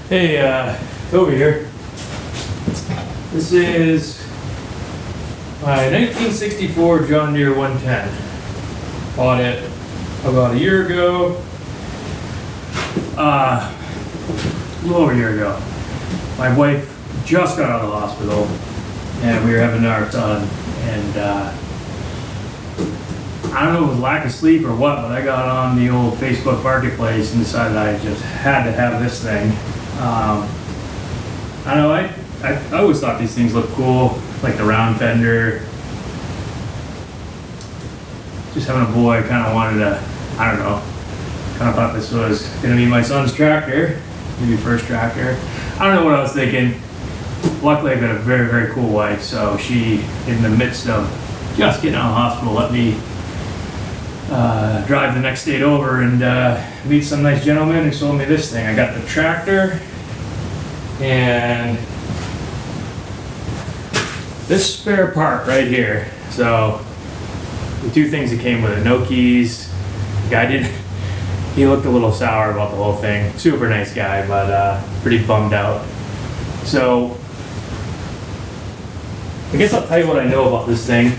Hey, Toby here. This is my 1964 John Deere 110. Bought it about a year ago. A little over a year ago. My wife just got out of the hospital and we were having our son, and I don't know if it was lack of sleep or what, but I got on the old Facebook marketplace and decided I just had to have this thing. I don't know, I always thought these things looked cool, like the Round Fender. Just having a boy, kind of wanted to, I don't know, kind of thought this was going to be my son's tractor, maybe first tractor. I don't know what I was thinking. Luckily I've got a very, very cool wife, so she, in the midst of just getting out of the hospital, let me drive the next state over and meet some nice gentleman who sold me this thing. I got the tractor and this spare part right here. So the two things that came with it, no keys. The guy he looked a little sour about the whole thing. Super nice guy, but pretty bummed out. So I guess I'll tell you what I know about this thing.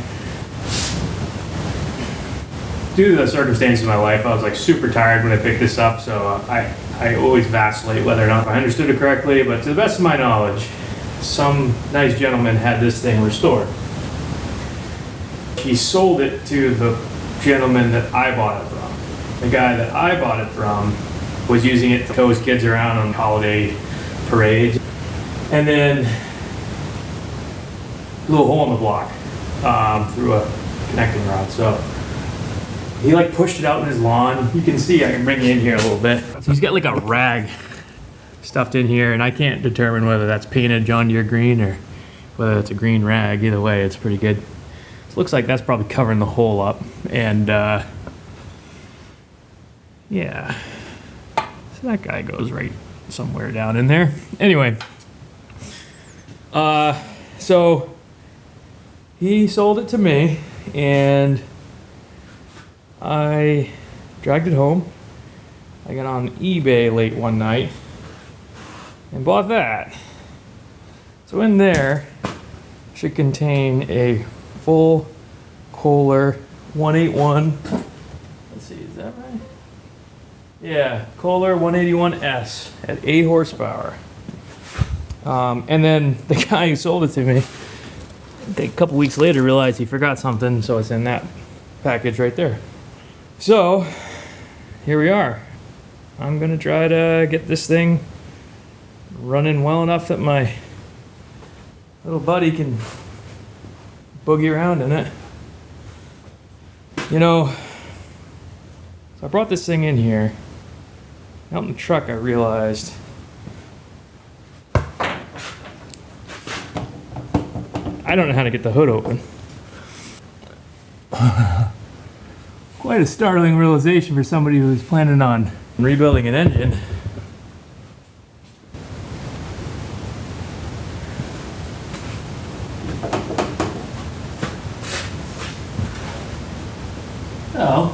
Due to the circumstances of my life, I was like super tired when I picked this up, so I always vacillate whether or not I understood it correctly, but to the best of my knowledge, some nice gentleman had this thing restored. He sold it to the gentleman that I bought it from. The guy that I bought it from was using it to tow his kids around on holiday parades. And then a little hole in the block through a connecting rod. So he like pushed it out in his lawn. You can see, I can bring you in here a little bit. So he's got like a rag stuffed in here, and I can't determine whether that's painted John Deere green or whether it's a green rag. Either way, it's pretty good. It looks like that's probably covering the hole up. And yeah, so that guy goes right somewhere down in there. Anyway, so he sold it to me and I dragged it home. I got on eBay late one night and bought that. So in there should contain a full Kohler 181. Let's see, is that right? Yeah, Kohler 181S at 8 horsepower. And then the guy who sold it to me, a couple weeks later, realized he forgot something, so it's in that package right there. So here we are. I'm gonna try to get this thing running well enough that my little buddy can boogie around in it. You know, so I brought this thing in here. Out in the truck I realized I don't know how to get the hood open. Quite a startling realization for somebody who's planning on rebuilding an engine. Oh,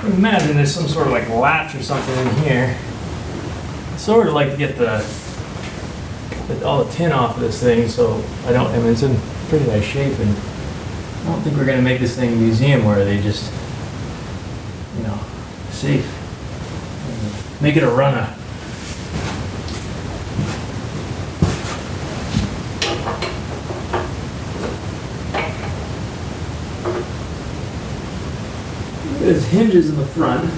I imagine there's some sort of like latch or something in here. I sort of like to get all the tin off of this thing, so I mean, it's in pretty nice shape, and I don't think we're going to make this thing a museum where they just, you know, safe. Make it a runner. There's hinges in the front.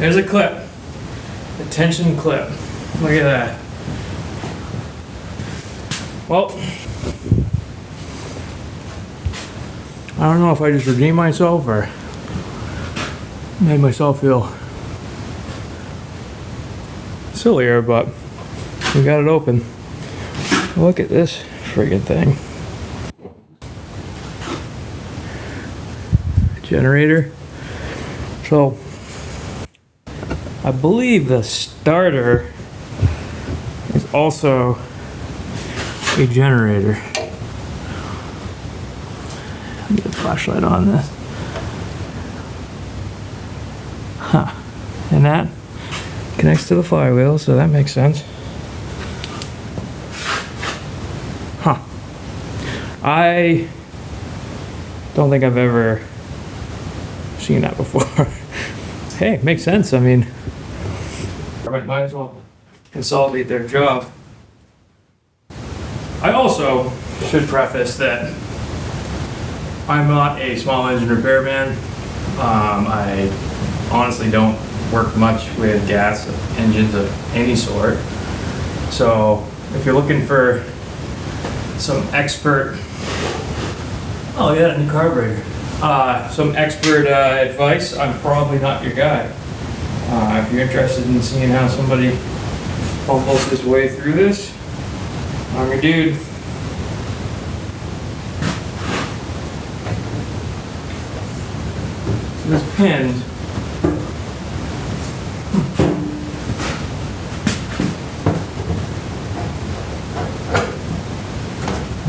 There's a clip, a tension clip. Look at that. Well, I don't know if I just redeemed myself or made myself feel sillier, but we got it open. Look at this friggin' thing. Generator. So I believe the starter is also a generator. Get the flashlight on this. Huh. And that connects to the flywheel, so that makes sense. Huh. I don't think I've ever seen that before. Hey, makes sense. I mean, might as well consolidate their job. I also should preface that I'm not a small engine repairman. I honestly don't work much with gas engines of any sort. So if you're looking for some expert, oh yeah, new carburetor. Some expert advice, I'm probably not your guy. If you're interested in seeing how somebody fumbles his way through this, I'm your dude. So this pin,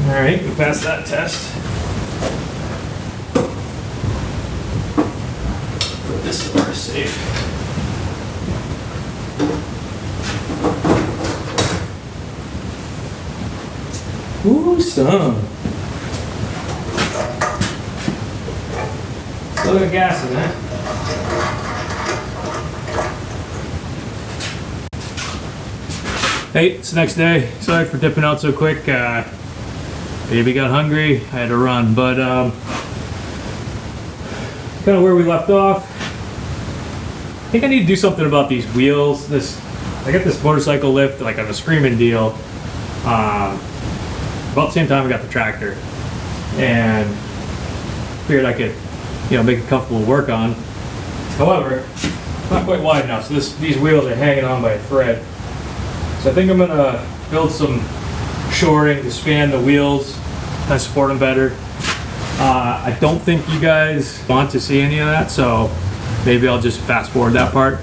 all right, we passed that test. Put this somewhere safe. Ooh, some. Still got gas in it. Hey, it's the next day. Sorry for dipping out so quick. Baby got hungry. I had to run, but kind of where we left off. I think I need to do something about these wheels. I got this motorcycle lift like on a screaming deal. About the same time I got the tractor, and figured I could, make it comfortable to work on. However, it's not quite wide enough, so these wheels are hanging on by a thread. So I think I'm gonna build some shoring to span the wheels and support them better. I don't think you guys want to see any of that, so maybe I'll just fast forward that part.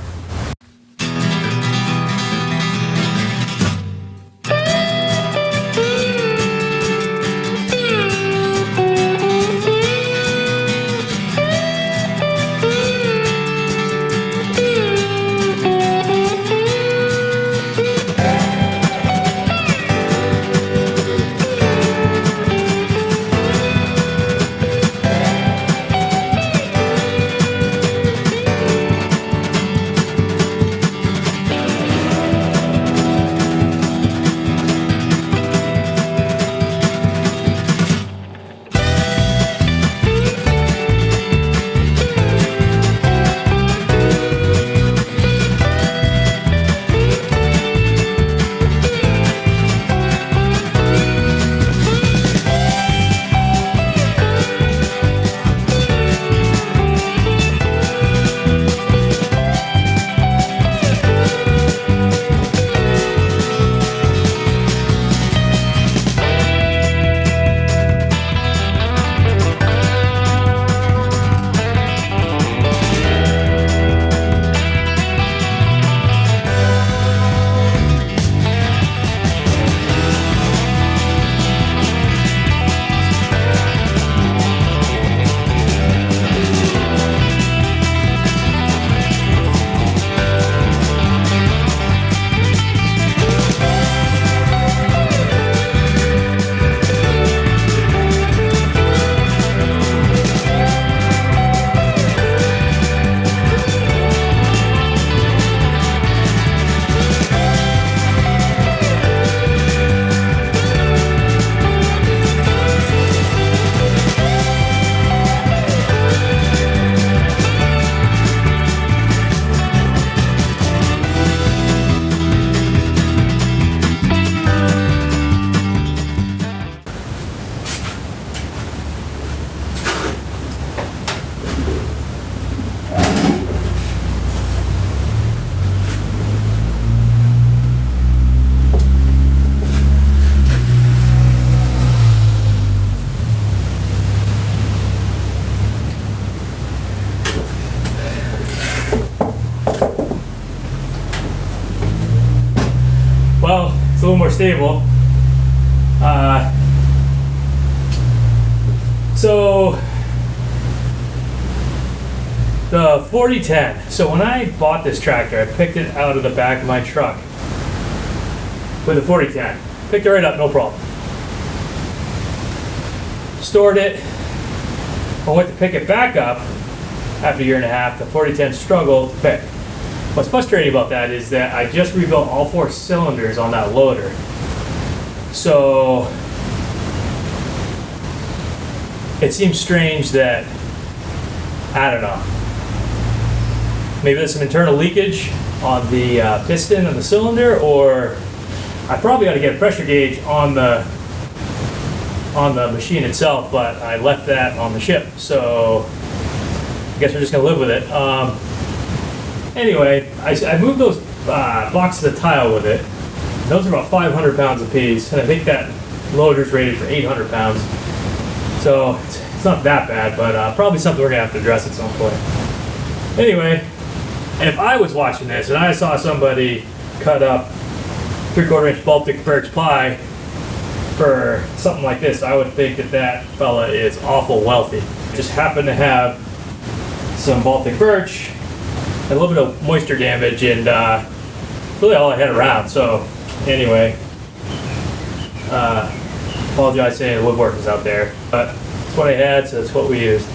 Well, it's a little more stable. So the 4010. So when I bought this tractor, I picked it out of the back of my truck with a 4010. Picked it right up, no problem. Stored it. I went to pick it back up after a year and a half. The 4010 struggled to pick. What's frustrating about that is that I just rebuilt all 4 cylinders on that loader. So it seems strange that, I don't know, maybe there's some internal leakage on the piston and the cylinder, or I probably got to get a pressure gauge on the machine itself, but I left that on the ship, so I guess we're just gonna live with it. Anyway, I moved those boxes of tile with it. Those are about 500 pounds a piece, and I think that loader's rated for 800 pounds. So it's not that bad, but probably something we're gonna have to address at some point. Anyway, and if I was watching this and I saw somebody cut up 3/4 inch Baltic birch ply for something like this, I would think that that fella is awful wealthy. Just happened to have some Baltic birch, and a little bit of moisture damage, and really all I had around. So anyway, apologize saying the woodwork is out there, but it's what I had, so it's what we used.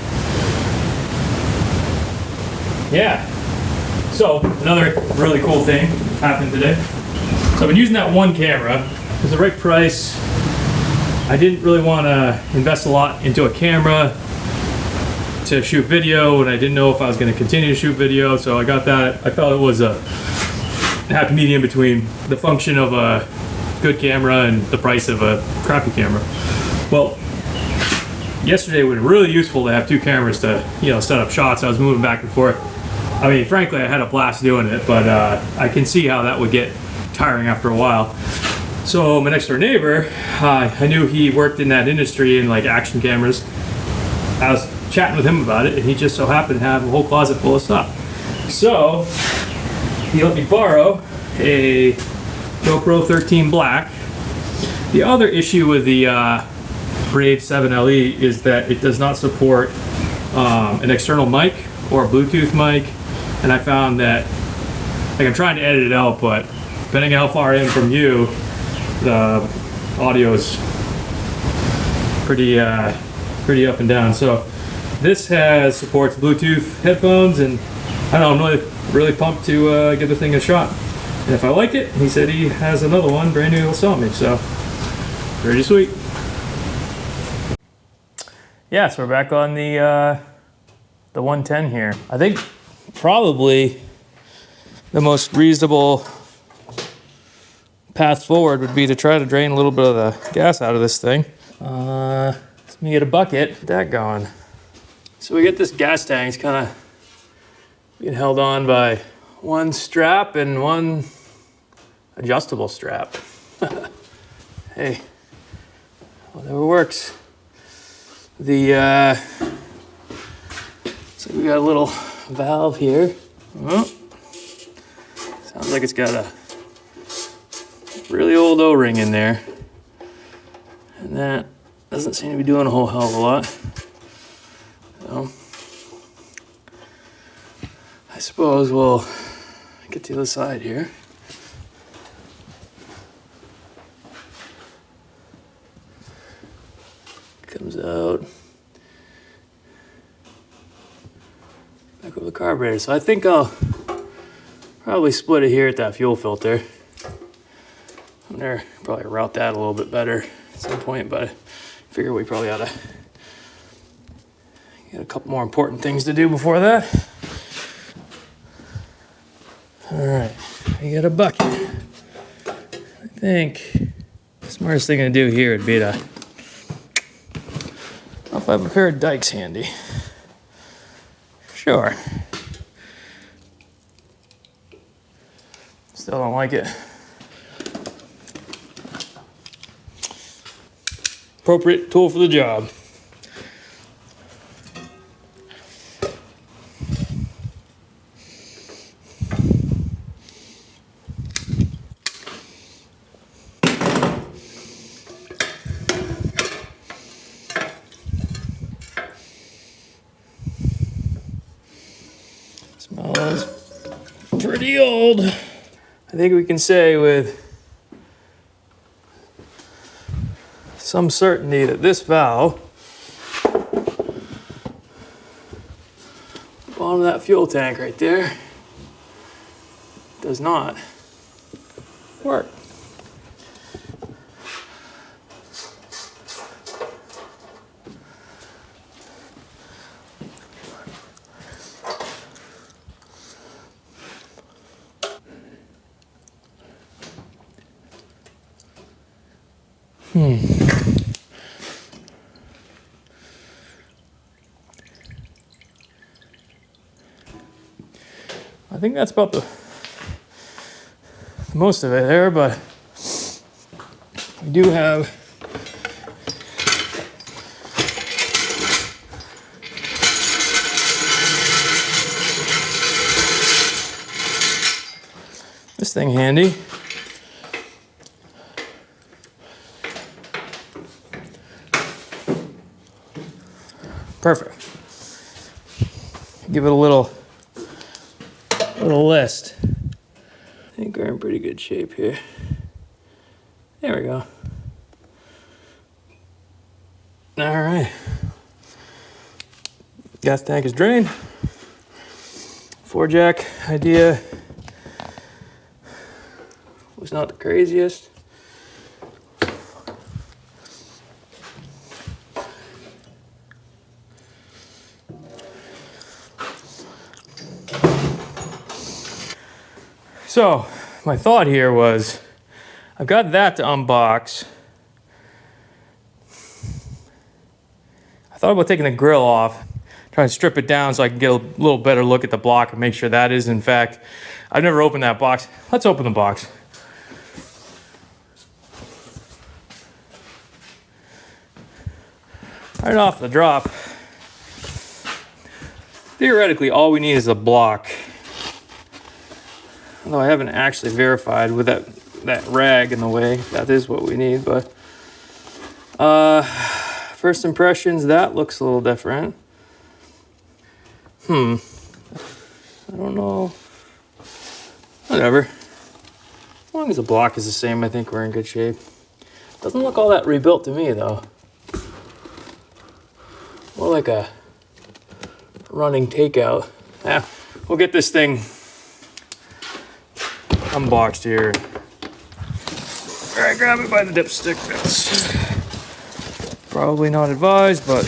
Yeah. So another really cool thing happened today. So I've been using that one camera. It was the right price. I didn't really want to invest a lot into a camera to shoot video, and I didn't know if I was going to continue to shoot video, so I got that. I felt it was a happy medium between the function of a good camera and the price of a crappy camera. Well, yesterday it was really useful to have 2 cameras to, set up shots. I was moving back and forth. I mean, frankly, I had a blast doing it, but I can see how that would get tiring after a while. So my next door neighbor, I knew he worked in that industry in like action cameras. I was chatting with him about it, and he just so happened to have a whole closet full of stuff. So he let me borrow a GoPro 13 Black. The other issue with the Brave 7LE is that it does not support an external mic or a Bluetooth mic, and I found that, like, I'm trying to edit it out, but depending on how far I am from you, the audio is pretty up and down. So this supports Bluetooth headphones, and I don't know, I'm really pumped to give the thing a shot. And if I like it, he said he has another one brand new he'll sell me, so pretty sweet. Yeah, so we're back on the 110 here. I think probably the most reasonable path forward would be to try to drain a little bit of the gas out of this thing. Let me get a bucket, get that going. So we get this gas tank, it's kind of being held on by one strap and one adjustable strap. Hey, whatever works. So we got a little valve here. Oh, sounds like it's got a really old O-ring in there, and that doesn't seem to be doing a whole hell of a lot. So I suppose we'll get to the other side here. Comes out back over the carburetor. So I think I'll probably split it here at that fuel filter. I'm gonna probably route that a little bit better at some point, but I figure we probably ought to get a couple more important things to do before that. All right, we got a bucket. I think the smartest thing to do here would be to, if I have a pair of dikes handy. Sure. Still don't like it. Appropriate tool for the job. pretty old. I think we can say with some certainty that this valve, bottom of that fuel tank right there, does not work. I think that's about the most of it there, but we do have this thing handy. Perfect. Give it a little list. I think we're in pretty good shape here. There we go. All right. Gas tank is drained. 4-jack idea was not the craziest. So my thought here was, I've got that to unbox. I thought about taking the grill off, trying to strip it down so I can get a little better look at the block and make sure that is in fact, I've never opened that box. Let's open the box. Right off the drop, theoretically all we need is a block. Although I haven't actually verified with that rag in the way, that is what we need, but first impressions, that looks a little different. I don't know. Whatever. As long as the block is the same, I think we're in good shape. Doesn't look all that rebuilt to me though. More like a running takeout. Yeah, we'll get this thing unboxed here. All right, grab it by the dipstick. That's probably not advised, but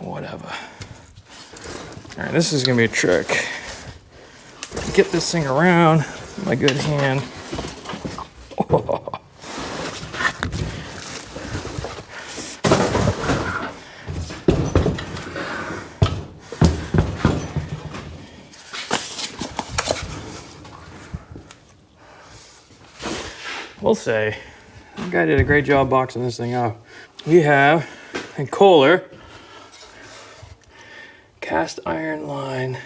whatever. All right, this is gonna be a trick. Get this thing around in my good hand. Oh. We'll say, that guy did a great job boxing this thing up. We have a Kohler cast iron line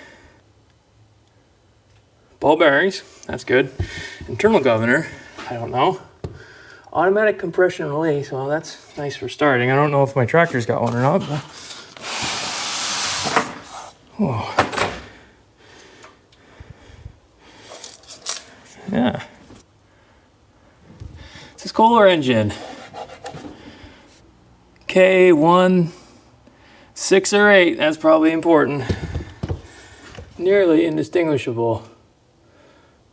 ball bearings. That's good. Internal governor, I don't know. Automatic compression release. Well, that's nice for starting. I don't know if my tractor's got one or not, but whoa. Yeah. This is Kohler engine. K1, 6 or 8, that's probably important. Nearly indistinguishable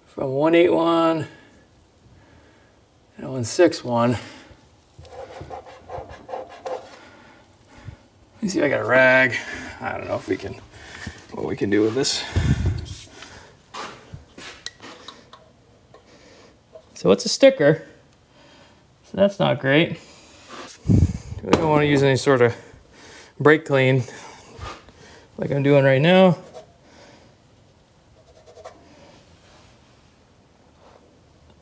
from 181 and 161. Let me see if I got a rag. I don't know if we can, what we can do with this. So it's a sticker. So that's not great. We don't want to use any sort of brake clean like I'm doing right now.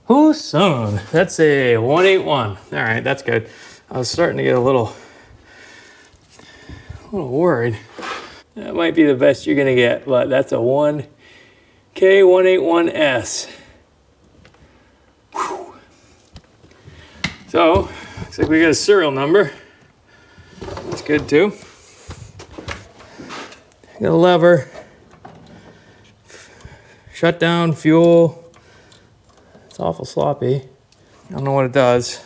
Whose son? That's a 181. All right, that's good. I was starting to get a little worried. That might be the best you're gonna get, but that's a K181S. Whew. So, looks like we got a serial number. That's good too. Got a lever. shut down, fuel. It's awful sloppy. I don't know what it does,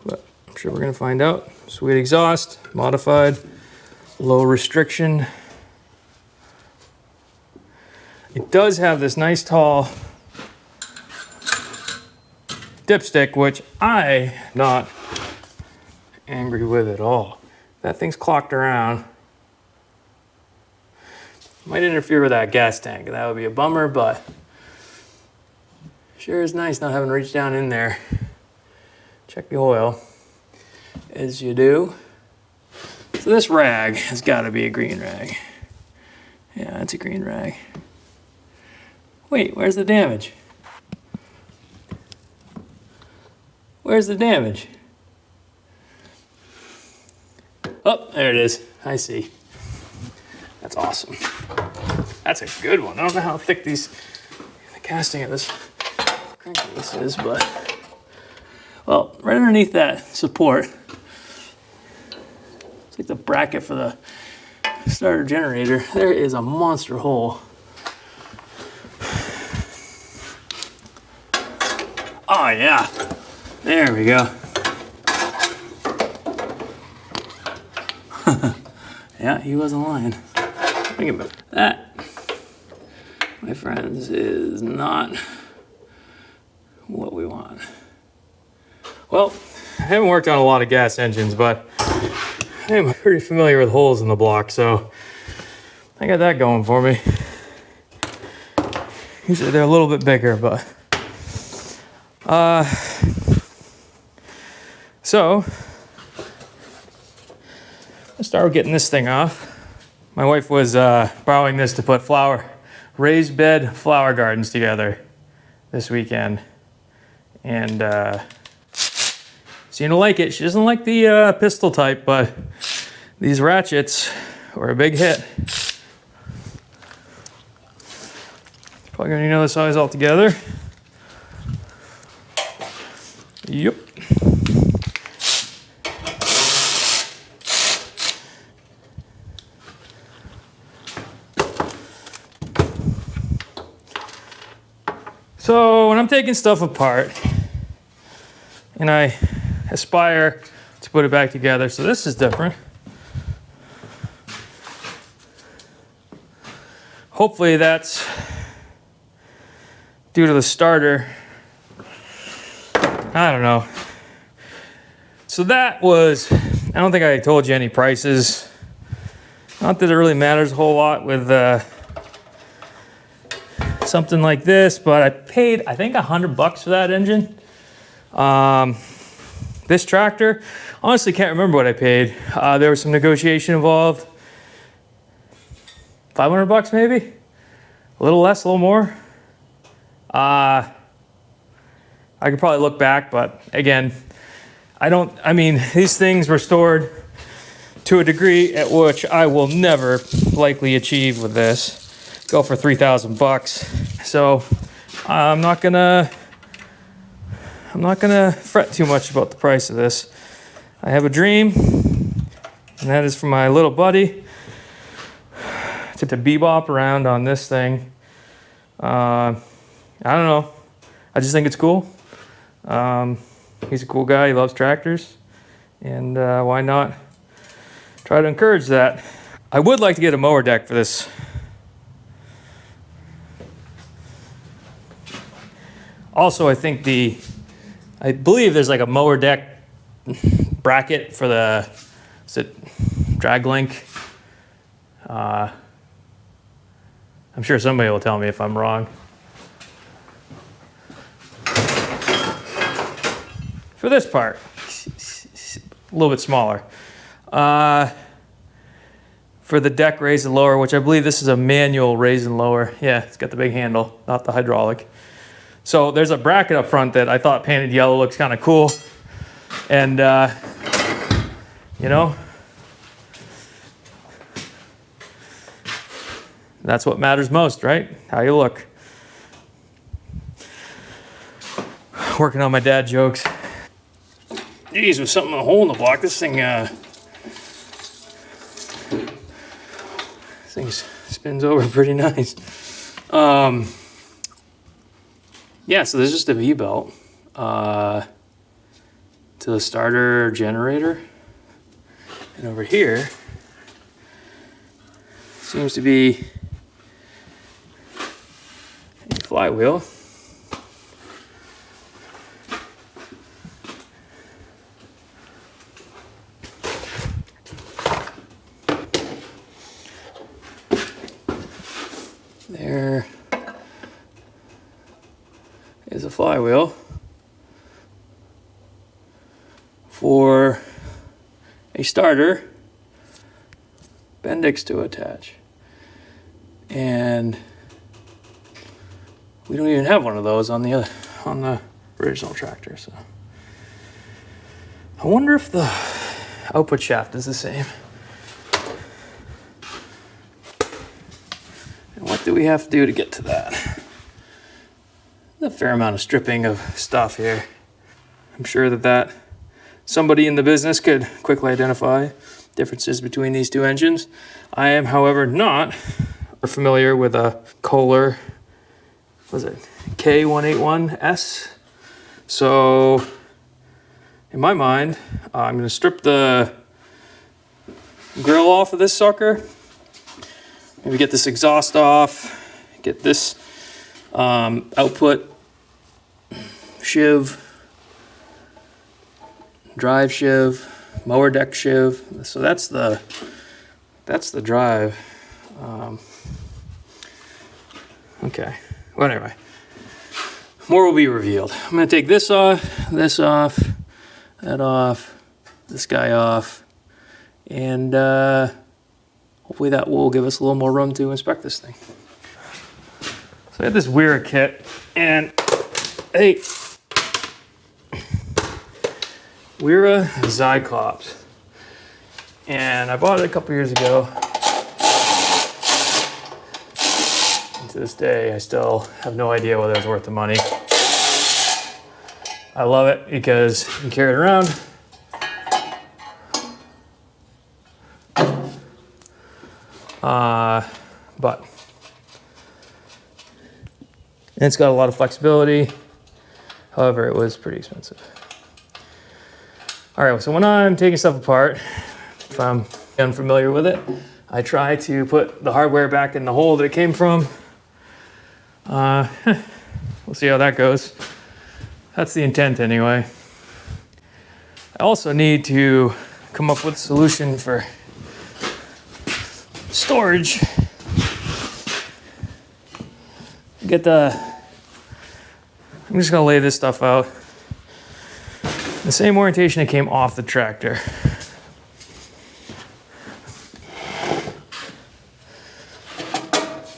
but I'm sure we're gonna find out. Sweet exhaust, modified, low restriction. It does have this nice tall dipstick, which I'm not angry with at all. That thing's clocked around. Might interfere with that gas tank. That would be a bummer, but sure is nice not having to reach down in there. Check the oil, as you do. So this rag has got to be a green rag. Yeah, it's a green rag. Wait, where's the damage? Where's the damage? Oh, there it is. I see. That's awesome. That's a good one. I don't know how thick the casting of this crankcase is, but well, right underneath that support, it's like the bracket for the starter generator. There is a monster hole. Oh yeah, there we go. Yeah, he wasn't lying. Think about that, my friends, is not what we want. Well, I haven't worked on a lot of gas engines, but I'm pretty familiar with holes in the block, so I got that going for me. Usually they're a little bit bigger, but so let's start getting this thing off. My wife was borrowing this to put raised bed flower gardens together this weekend, and seemed to like it. She doesn't like the pistol type, but these ratchets were a big hit. Probably gonna need another size altogether. Yep. So when I'm taking stuff apart and I aspire to put it back together, so this is different. Hopefully that's due to the starter. I don't know. So that was, I don't think I told you any prices. Not that it really matters a whole lot with something like this, but I paid, I think, $100 for that engine. This tractor, honestly can't remember what I paid. There was some negotiation involved. $500 maybe? A little less, a little more. I could probably look back, but again, I mean, these things were stored to a degree at which I will never likely achieve with this. Go for $3,000. So I'm not gonna fret too much about the price of this. I have a dream, and that is for my little buddy to bebop around on this thing. I don't know. I just think it's cool. He's a cool guy. He loves tractors, and why not try to encourage that? I would like to get a mower deck for this. Also, I believe there's like a mower deck bracket for the, is it drag link? I'm sure somebody will tell me if I'm wrong. For this part, a little bit smaller. For the deck raise and lower, which I believe this is a manual raise and lower. Yeah, it's got the big handle, not the hydraulic. So there's a bracket up front that I thought painted yellow looks kind of cool. And, you know, that's what matters most, right? How you look. Working on my dad jokes. Geez, with something, a hole in the block, this thing spins over pretty nice. Yeah, so there's just a V-belt to the starter generator. And over here seems to be a flywheel. There is a flywheel for a starter Bendix to attach. And we don't even have one of those on the original tractor, so I wonder if the output shaft is the same. And what do we have to do to get to that? A fair amount of stripping of stuff here. I'm sure that somebody in the business could quickly identify differences between these two engines. I am, however, not familiar with a Kohler, was it K181S? So in my mind, I'm going to strip the grill off of this sucker. Maybe get this exhaust off, get this output sheave, drive sheave, mower deck sheave. So that's the drive. Okay. Well, anyway, more will be revealed. I'm gonna take this off, that off, this guy off, and hopefully that will give us a little more room to inspect this thing. So I had this Weir kit, and hey, Weir Zyclops, and I bought it a couple years ago. And to this day, I still have no idea whether it's worth the money. I love it because you can carry it around. But it's got a lot of flexibility. However, it was pretty expensive. All right, so when I'm taking stuff apart, if I'm unfamiliar with it, I try to put the hardware back in the hole that it came from. We'll see how that goes. That's the intent anyway. I also need to come up with a solution for storage. I'm just gonna lay this stuff out. The same orientation that came off the tractor.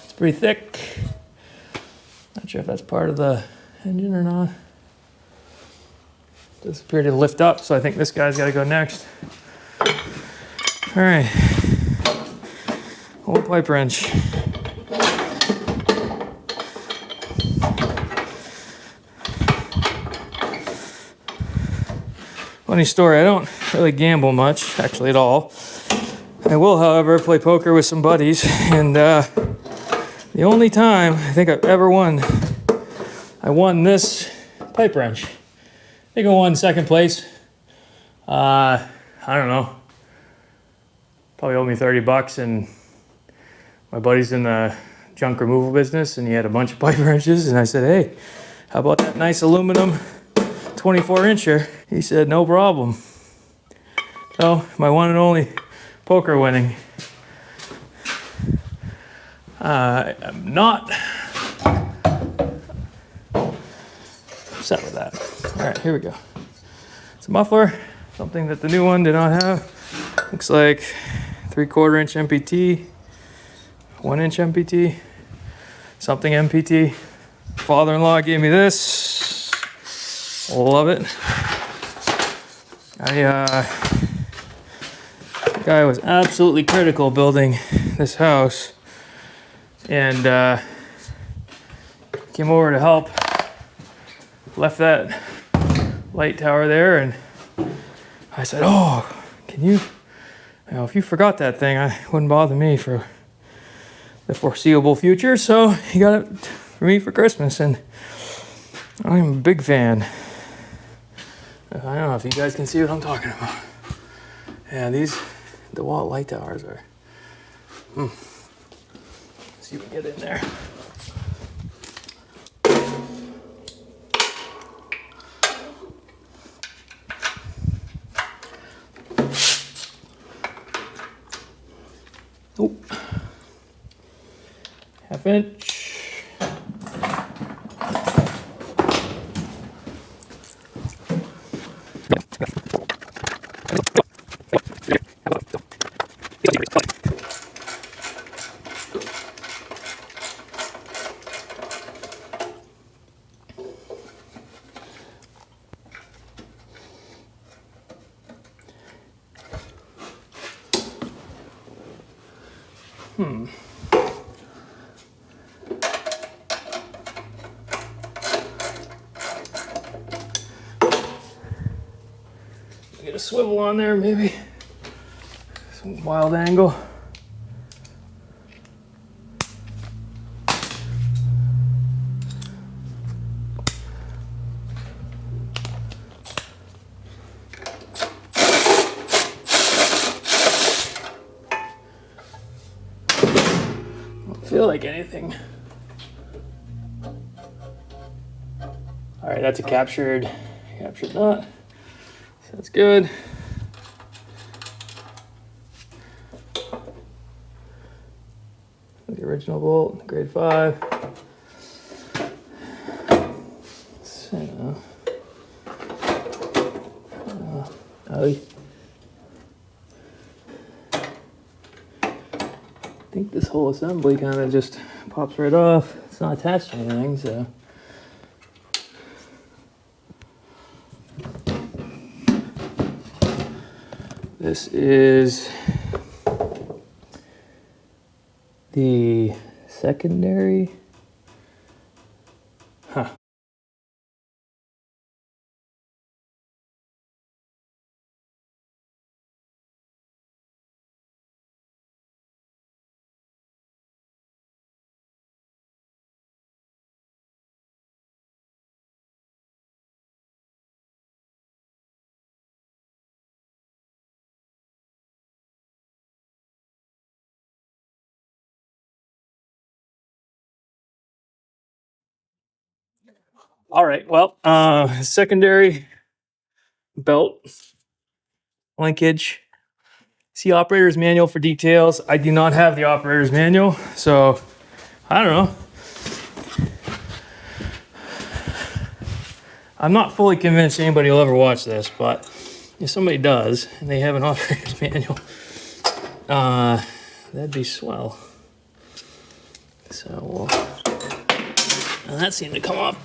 It's pretty thick. Not sure if that's part of the engine or not. Does appear to lift up, so I think this guy's gotta go next. All right, old pipe wrench. Funny story, I don't really gamble much, actually at all. I will, however, play poker with some buddies, and the only time I think I've ever won, I won this pipe wrench. I think I won second place. I don't know, probably owed me 30 bucks, and my buddy's in the junk removal business, and he had a bunch of pipe wrenches, and I said, hey, how about that nice aluminum 24-incher. He said, no problem. So, my one and only poker winning. I'm not upset with that. All right, here we go. It's a muffler, something that the new one did not have. Looks like 3/4 inch MPT, 1 inch MPT, something MPT. Father-in-law gave me this. Love it. The guy was absolutely critical building this house, and came over to help. Left that light tower there, and I said, "Oh, can you? You know, if you forgot that thing, it wouldn't bother me for the foreseeable future. So he got it for me for Christmas, and I'm a big fan. I don't know if you guys can see what I'm talking about. Yeah, these DeWalt light towers are. Let's see if we can get in there. Nope. Half inch. Get a swivel on there, maybe. Some wild angle. Don't feel like anything. All right, that's a captured nut. So that's good. The original bolt, grade 5. So, I think this whole assembly kind of just pops right off. It's not attached to anything, so. This is the secondary. Huh. All right, well, secondary belt linkage. See operator's manual for details. I do not have the operator's manual, so I don't know. I'm not fully convinced anybody will ever watch this, but if somebody does and they have an operator's manual, that'd be swell. So and that seemed to come up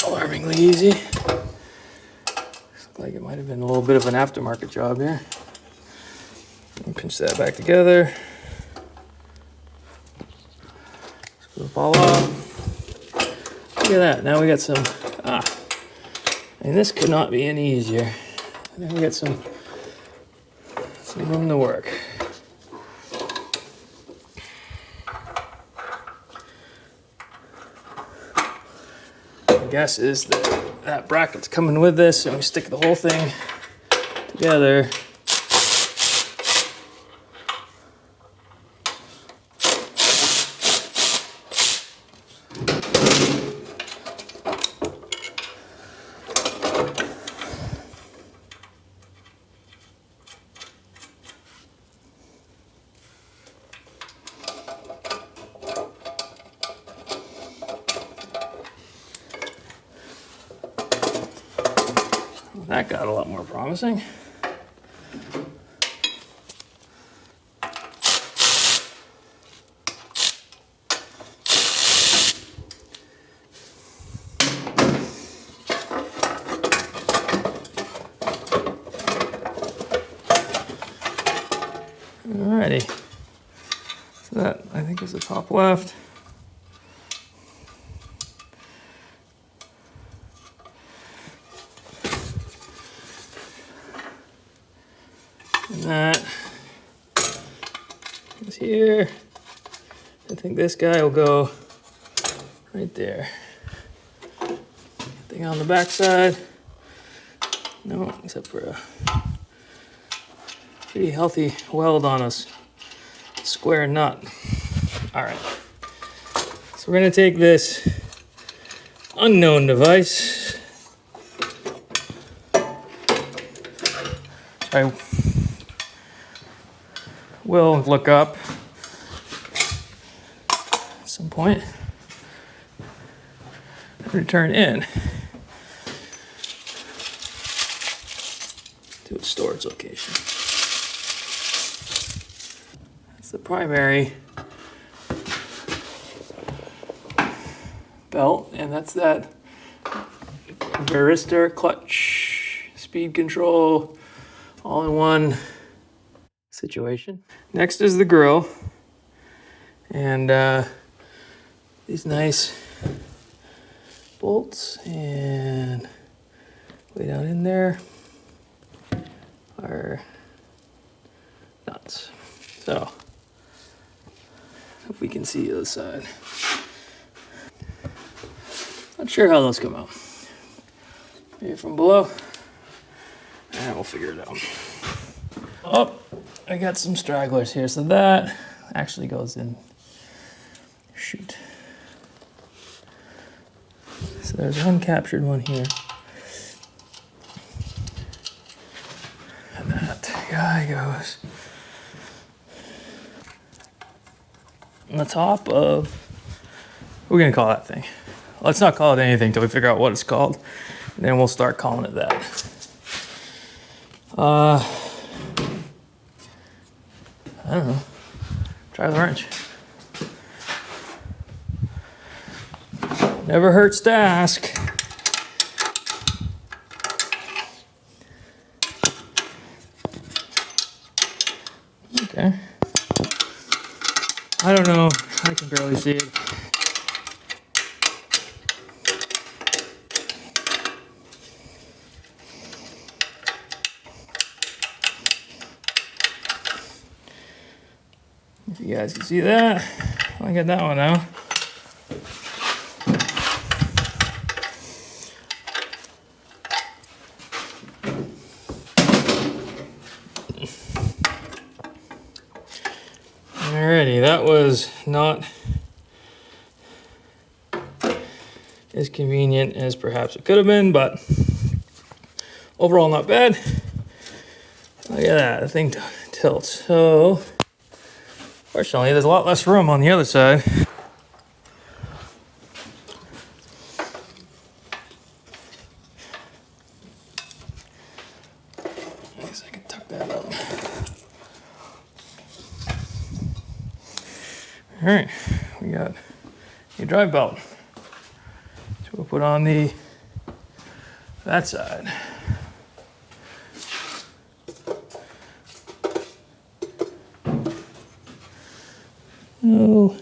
alarmingly easy. Looks like it might have been a little bit of an aftermarket job here. Pinch that back together. Screw the ball off. Look at that. Now we got some. And this could not be any easier. Now we got some room to work. My guess is that bracket's coming with this, and we stick the whole thing together. That got a lot more promising. Alrighty. So that, I think, is the top left. And that is here. I think this guy will go right there. Thing on the back side. No, except for a pretty healthy weld on a square nut. All right. So we're gonna take this unknown device. I will look up at some point. Return in to its storage location. That's the primary belt, and that's that varistor clutch speed control all in one situation. Next is the grill, and these nice bolts, and way down in there are nuts. So if we can see the other side. Not sure how those come out. Maybe from below. And we'll figure it out. Oh, I got some stragglers here. So that actually goes in. Shoot. So there's one captured one here. And that guy goes on the top of, what are we gonna call that thing? Let's not call it anything till we figure out what it's called. And then we'll start calling it that. I don't know. Try the wrench. Never hurts to ask. Okay. I don't know. I can barely see it. If you guys can see that, I got that one out. Alrighty, that was not as convenient as perhaps it could have been, but overall not bad. Look at that, the thing tilts. So, fortunately, there's a lot less room on the other side. I guess I can tuck that up. All right, we got a drive belt. So we'll put on that side. Oh.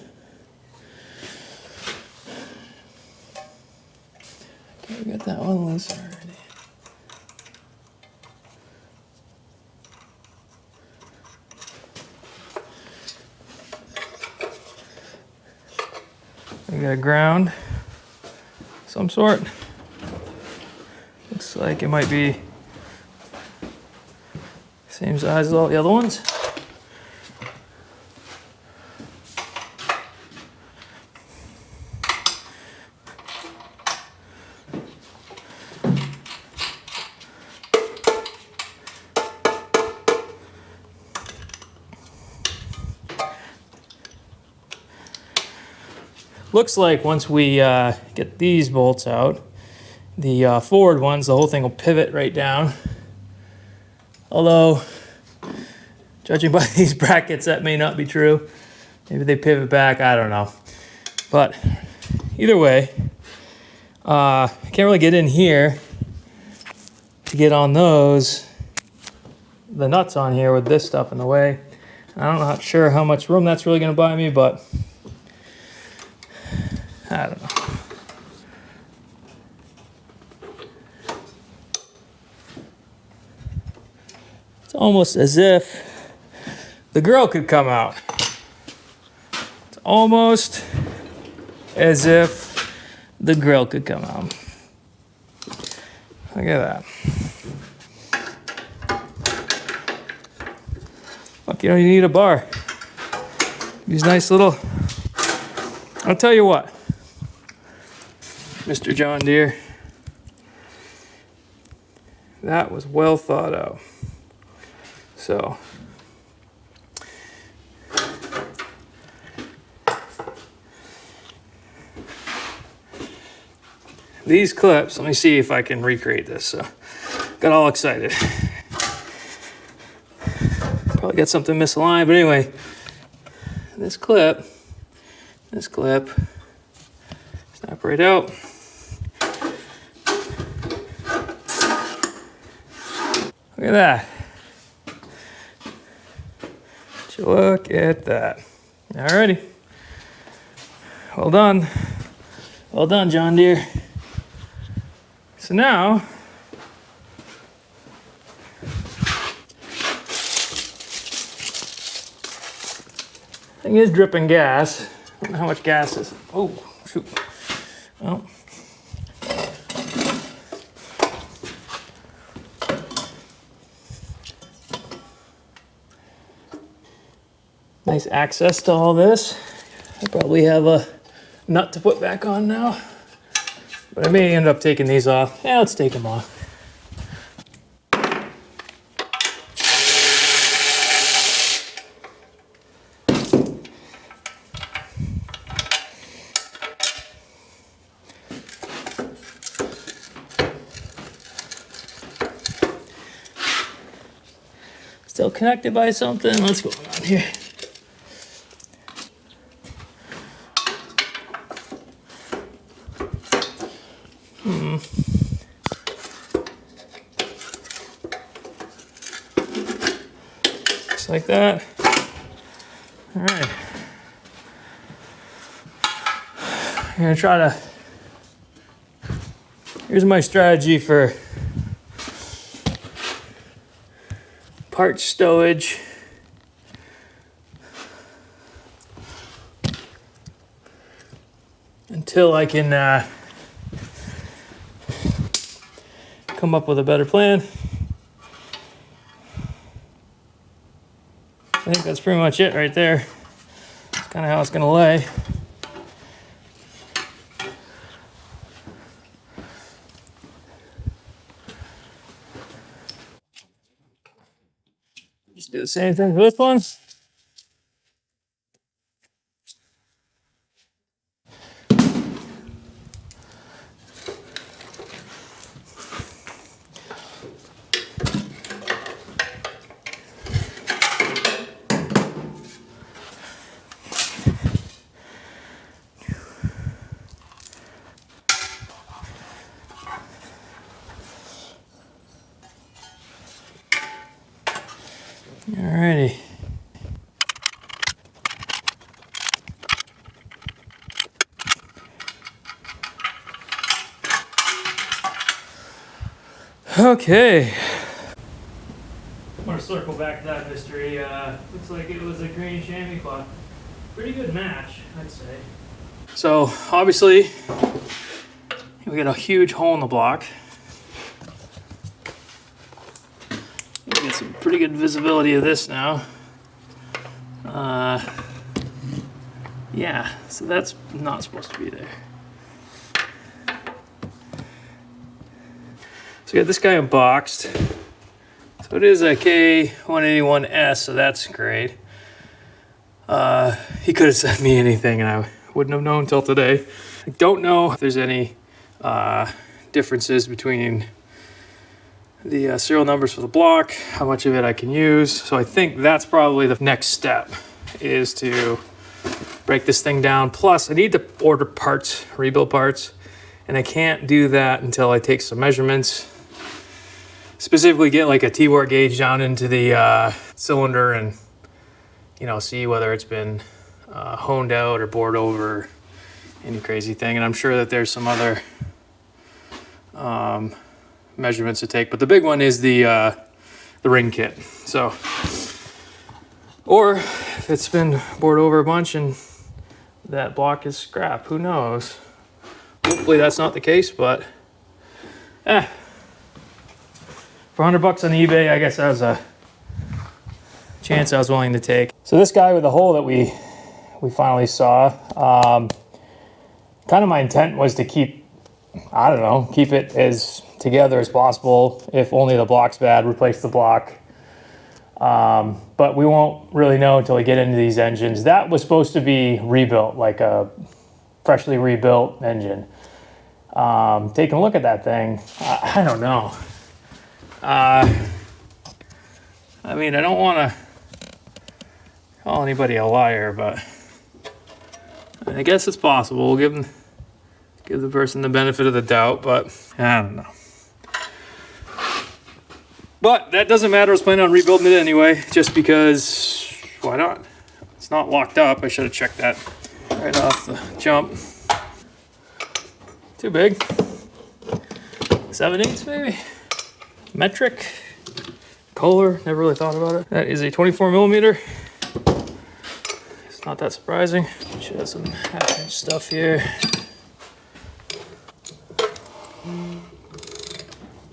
Okay, we got that one loose already. We got a ground, some sort. Looks like it might be same size as all the other ones. Looks like once we get these bolts out, the forward ones, the whole thing will pivot right down. Although, judging by these brackets, that may not be true. Maybe they pivot back, I don't know. But either way, I can't really get in here to get on those, the nuts on here with this stuff in the way. I'm not sure how much room that's really gonna buy me, but I don't know. It's almost as if the grill could come out. It's almost as if the grill could come out. Look at that. Look, you don't even need a bar. These nice little, I'll tell you what, Mr. John Deere, that was well thought out. So, these clips, let me see if I can recreate this. So, got all excited. Probably got something misaligned, but anyway, this clip, snap right out. Look at that. Look at that. Alrighty. Well done. Well done, John Deere. So now, thing is dripping gas. I don't know how much gas is. Oh, shoot. Well. Nice access to all this. I probably have a nut to put back on now, but I may end up taking these off. Yeah, let's take them off. Still connected by something. What's going on here? Just like that. All right. I'm gonna try to. Here's my strategy for part stowage. Until I can come up with a better plan. I think that's pretty much it right there. That's kind of how it's gonna lay. Just do the same thing for this one. Alrighty. Okay. I'm gonna circle back to that mystery. Looks like it was a green chamois cloth. Pretty good match, I'd say. So obviously, we got a huge hole in the block. Get some pretty good visibility of this now. Yeah, so that's not supposed to be there. So we got this guy unboxed. So it is a K181S, so that's great. He could have sent me anything and I wouldn't have known until today. I don't know if there's any differences between the serial numbers for the block, how much of it I can use. So I think that's probably the next step, is to break this thing down. Plus I need to order parts, rebuild parts, and I can't do that until I take some measurements. Specifically get like a T-wart gauge down into the cylinder and, you know, see whether it's been honed out or bored over, any crazy thing. And I'm sure that there's some other measurements to take, but the big one is the ring kit. So, or if it's been bored over a bunch and that block is scrap. Who knows? Hopefully that's not the case, but for $100 on eBay, I guess that was a chance I was willing to take. So this guy with the hole that we finally saw, kind of my intent was to keep, I don't know, keep it as together as possible. If only the block's bad, replace the block. But we won't really know until we get into these engines. That was supposed to be rebuilt, like a freshly rebuilt engine. Taking a look at that thing, I don't know. I mean, I don't want to call anybody a liar, but I guess it's possible. We'll give the person the benefit of the doubt, but I don't know. But that doesn't matter. I was planning on rebuilding it anyway, just because, why not? It's not locked up. I should have checked that right off the jump. Too big. 7/8 maybe? Metric. Kohler, never really thought about it. That is a 24 millimeter. It's not that surprising. Should have some half-inch stuff here.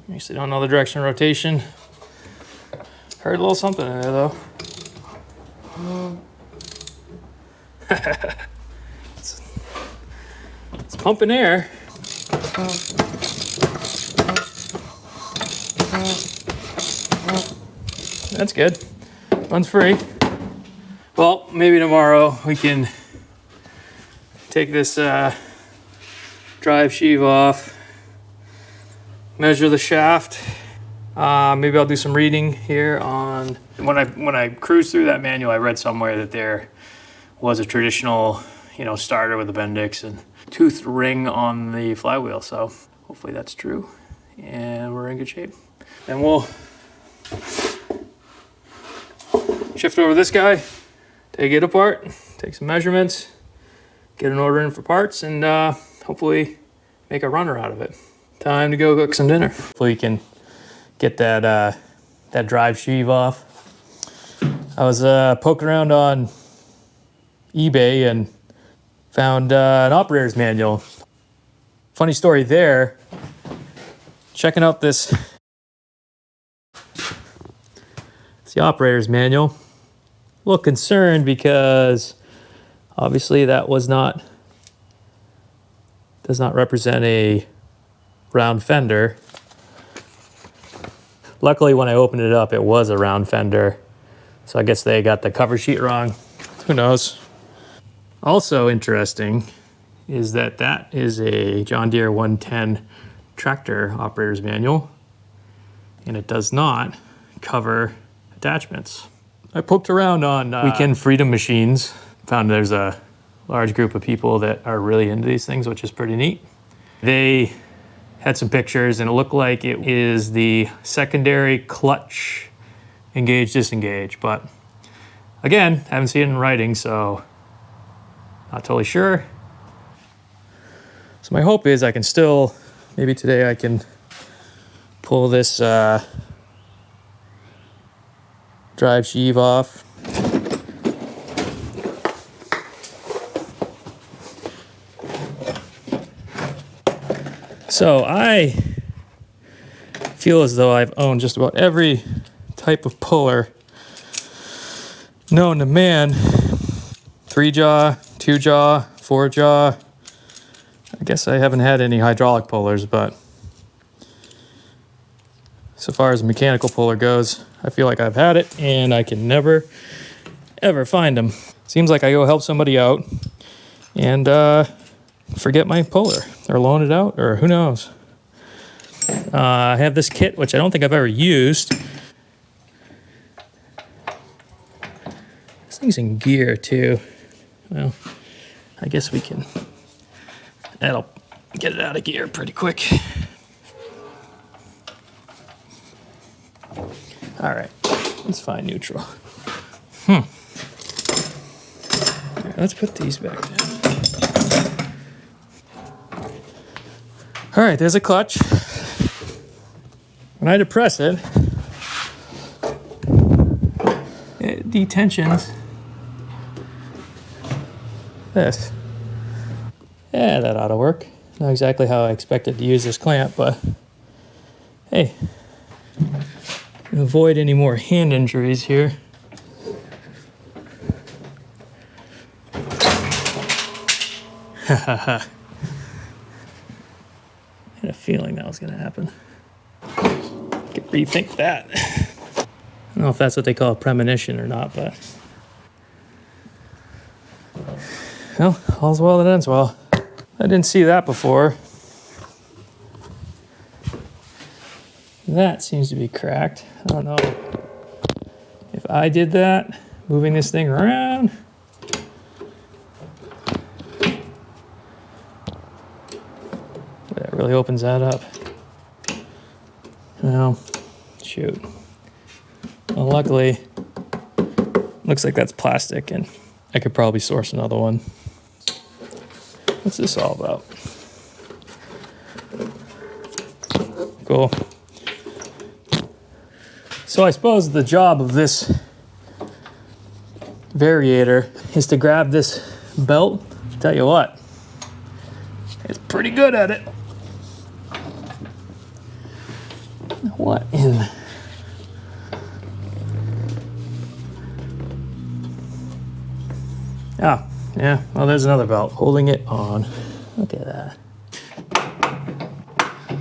Usually don't know the direction of rotation. Heard a little something in there though. It's pumping air. That's good. Runs free. Well, maybe tomorrow we can take this drive sheave off, measure the shaft. Maybe I'll do some reading here on when I cruised through that manual. I read somewhere that there was a traditional, starter with a Bendix and toothed ring on the flywheel. So hopefully that's true, and we're in good shape. And we'll shift over this guy, take it apart, take some measurements, get an order in for parts, and hopefully make a runner out of it. Time to go cook some dinner. Hopefully you can get that drive sheave off. I was poking around on eBay and found an operator's manual. Funny story there. Checking out this. It's the operator's manual. A little concerned because obviously that does not represent a round fender. Luckily, when I opened it up, it was a round fender. So I guess they got the cover sheet wrong. Who knows? Also interesting is that is a John Deere 110 tractor operator's manual, and it does not cover attachments. I poked around on Weekend Freedom Machines, found there's a large group of people that are really into these things, which is pretty neat. They had some pictures, and it looked like it is the secondary clutch engage, disengage. But again, haven't seen it in writing, so not totally sure. So my hope is I can still, maybe today I can pull this drive sheave off. So I feel as though I've owned just about every type of puller known to man. 3-jaw, 2-jaw, 4-jaw. I guess I haven't had any hydraulic pullers, but so far as a mechanical puller goes, I feel like I've had it and I can never, ever find them. Seems like I go help somebody out and forget my puller or loan it out, or who knows. I have this kit, which I don't think I've ever used. This thing's in gear too. Well, I guess that'll get it out of gear pretty quick. All right, let's find neutral. All right, let's put these back down. All right, there's a clutch. When I depress it, it detensions this. Yeah, that ought to work. Not exactly how I expected to use this clamp, but hey, avoid any more hand injuries here. I had a feeling that was going to happen. Could rethink that. I don't know if that's what they call a premonition or not, but well, all's well that ends well. I didn't see that before. That seems to be cracked. I don't know if I did that, moving this thing around. That really opens that up. Well, shoot. Well, luckily, looks like that's plastic, and I could probably source another one. What's this all about? Cool. So I suppose the job of this variator is to grab this belt. Tell you what, it's pretty good at it. What in? Ah, yeah, well, there's another belt holding it on. Look at that. I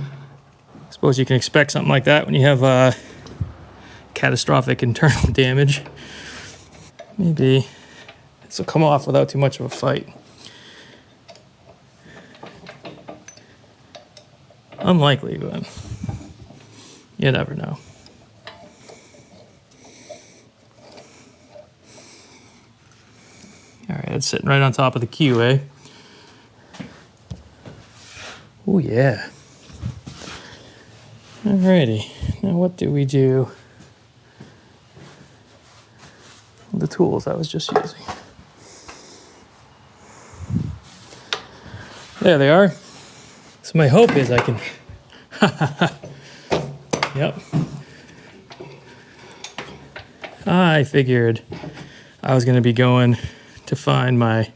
suppose you can expect something like that when you have catastrophic internal damage. Maybe this will come off without too much of a fight. Unlikely, but you never know. All right, it's sitting right on top of the queue, eh? Oh, yeah. Alrighty, now what do we do with the tools I was just using? There they are. So my hope is I can, yep. I figured I was gonna be going to find my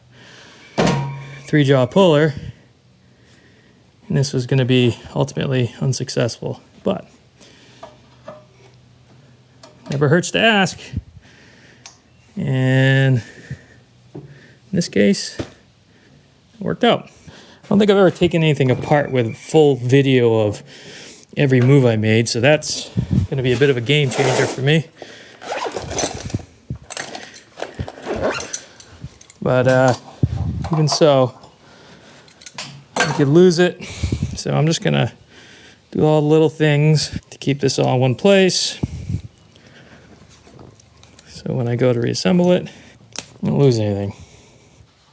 3-jaw puller, and this was gonna be ultimately unsuccessful, but never hurts to ask. And in this case, it worked out. I don't think I've ever taken anything apart with full video of every move I made, so that's going to be a bit of a game changer for me. But even so, I could lose it, so I'm just going to do all the little things to keep this all in one place. So when I go to reassemble it, I don't lose anything.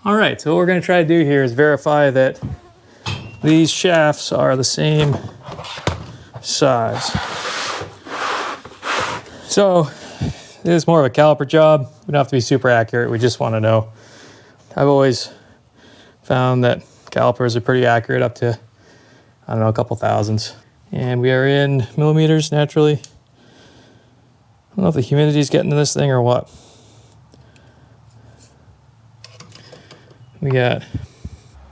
All right, so what we're going to try to do here is verify that these shafts are the same size. So this is more of a caliper job. We don't have to be super accurate. We just want to know. I've always found that calipers are pretty accurate up to, I don't know, a couple thousandths. And we are in millimeters naturally. I don't know if the humidity's getting to this thing or what. We got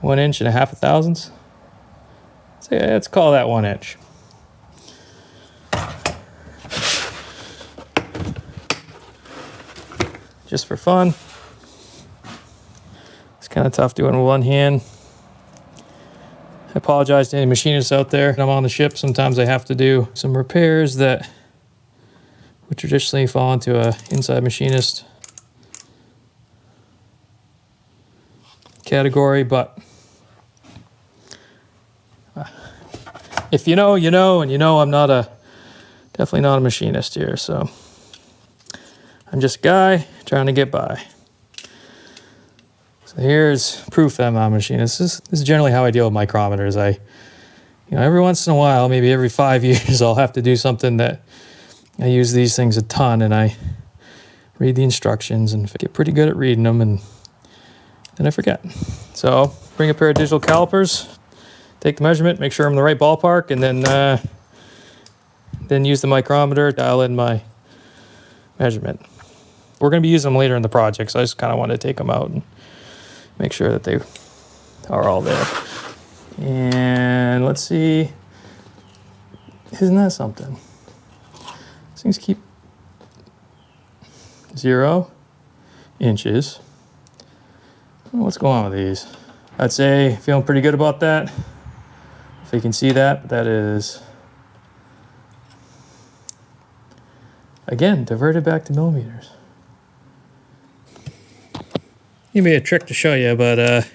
1 inch and a half a thousandths. So yeah, let's call that 1 inch. Just for fun. It's kind of tough doing with one hand. I apologize to any machinists out there. I'm on the ship. Sometimes I have to do some repairs that would traditionally fall into a inside machinist category, but if you know, you know, and you know I'm definitely not a machinist here, so I'm just a guy trying to get by. So here's proof that I'm not a machinist. This is generally how I deal with micrometers. Every once in a while, maybe every 5 years, I'll have to do something that I use these things a ton, and I read the instructions and get pretty good at reading them, and then I forget. So bring a pair of digital calipers, take the measurement, make sure I'm in the right ballpark, and then use the micrometer, dial in my measurement. We're going to be using them later in the project, so I just kind of wanted to take them out and make sure that they are all there. And let's see, isn't that something? These things keep 0 inches. What's going on with these? I'd say feeling pretty good about that. If you can see that, that is, again, diverted back to millimeters. Give me a trick to show you, but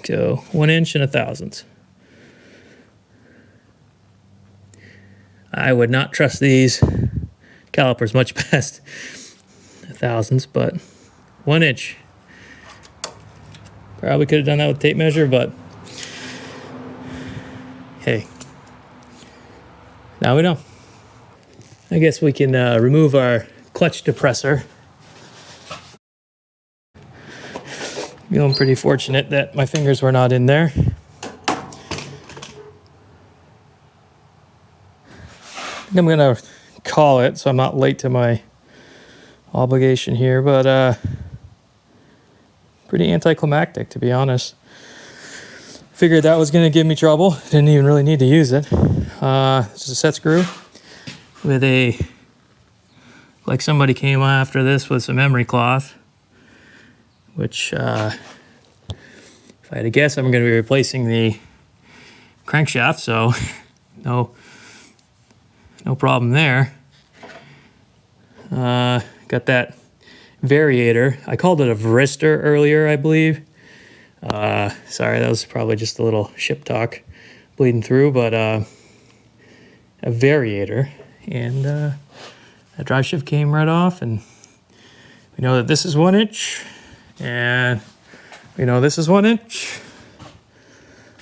so 1 inch and 1/1000. I would not trust these calipers much past 1/1000s, but 1 inch. Probably could have done that with a tape measure, but hey, now we know. I guess we can remove our clutch depressor. Feeling pretty fortunate that my fingers were not in there. I'm gonna call it so I'm not late to my obligation here, but pretty anticlimactic, to be honest. Figured that was gonna give me trouble. Didn't even really need to use it. This is a set screw with a, like somebody came after this with some emery cloth, which if I had to guess, I'm gonna be replacing the crankshaft, so no problem there. Got that variator. I called it a varistor earlier, I believe. Sorry, that was probably just a little ship talk bleeding through, but a variator. And that drive shaft came right off, and we know that this is 1 inch, and we know this is 1 inch.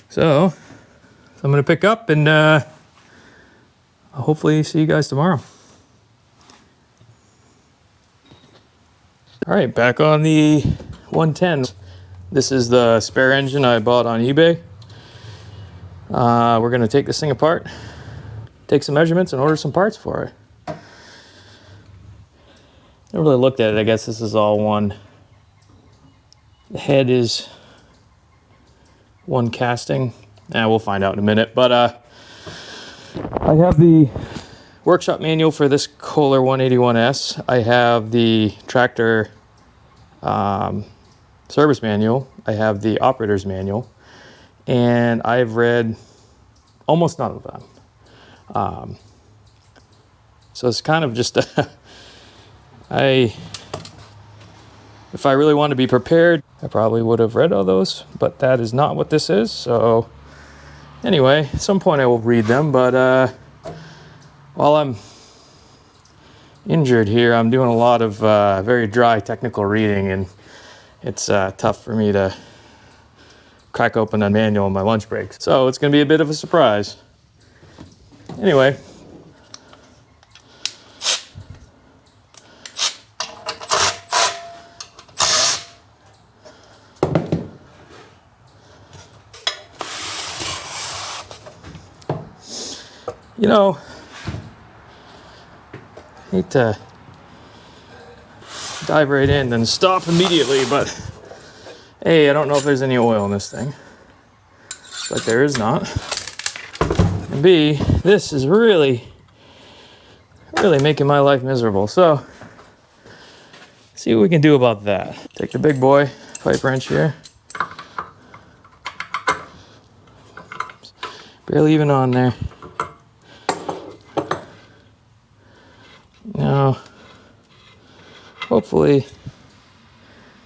So I'm gonna pick up and I'll hopefully see you guys tomorrow. All right, back on the 110. This is the spare engine I bought on eBay. We're gonna take this thing apart, take some measurements, and order some parts for it. Never really looked at it. I guess this is all one. The head is one casting. We'll find out in a minute. But I have the workshop manual for this Kohler 181S. I have the tractor service manual. I have the operator's manual. And I've read almost none of them. So it's kind of just if I really wanted to be prepared, I probably would have read all those, but that is not what this is. So anyway, at some point I will read them, but while I'm injured here, I'm doing a lot of very dry technical reading, and it's tough for me to crack open a manual on my lunch breaks. So it's going to be a bit of a surprise. Anyway. You know, I hate to dive right in and stop immediately, but A, I don't know if there's any oil in this thing, but there is not. And B, this is really making my life miserable. So, see what we can do about that. Take the big boy pipe wrench here. Barely even on there. Now, hopefully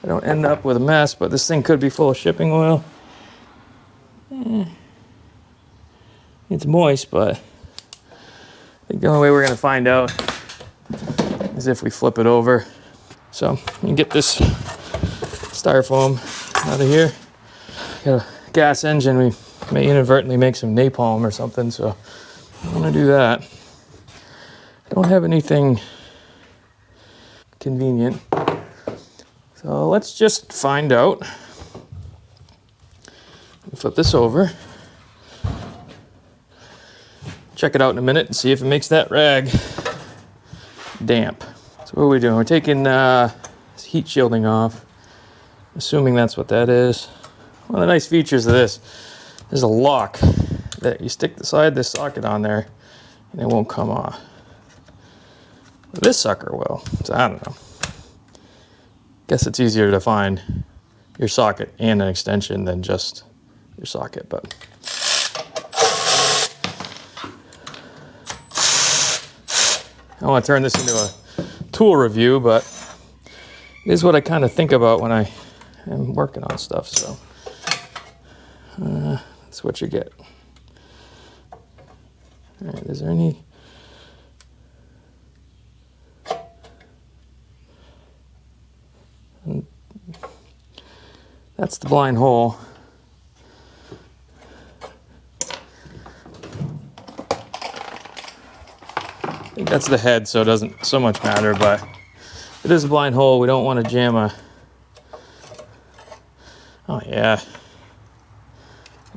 I don't end up with a mess, but this thing could be full of shipping oil. It's moist, but I think the only way we're going to find out is if we flip it over. So you can get this styrofoam out of here. Got a gas engine. We may inadvertently make some napalm or something, so I'm going to do that. I don't have anything convenient. So let's just find out. Flip this over. Check it out in a minute and see if it makes that rag damp. So what are we doing? We're taking this heat shielding off. Assuming that's what that is. One of the nice features of this is a lock that you stick the side of this socket on there and it won't come off. This sucker will, so I don't know. Guess it's easier to find your socket and an extension than just your socket, but. I want to turn this into a tool review, but it is what I kind of think about when I am working on stuff, so that's what you get. All right, is there any... That's the blind hole. I think that's the head, so it doesn't so much matter, but it is a blind hole. We don't want to jam a... Oh yeah.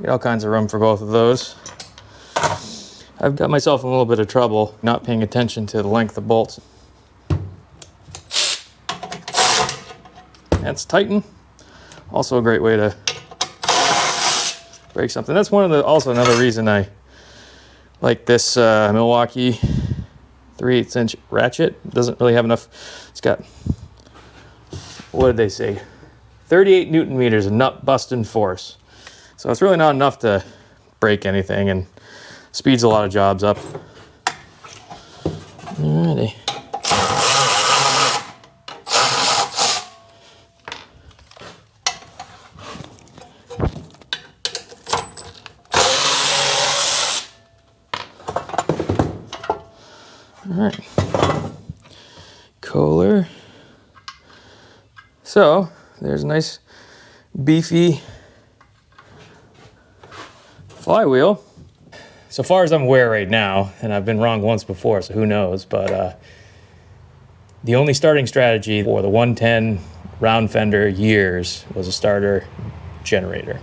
Got all kinds of room for both of those. I've got myself in a little bit of trouble not paying attention to the length of bolts. That's tighten. Also a great way to break something. That's one of the, also another reason I like this Milwaukee 3/8 inch ratchet. It doesn't really have enough. It's got, what did they say? 38 Newton meters of nut busting force. So it's really not enough to break anything and speeds a lot of jobs up. Alrighty. Alright. Kohler. So, there's a nice beefy flywheel. So far as I'm aware right now, and I've been wrong once before, so who knows, but the only starting strategy for the 110 Round Fender years was a starter generator.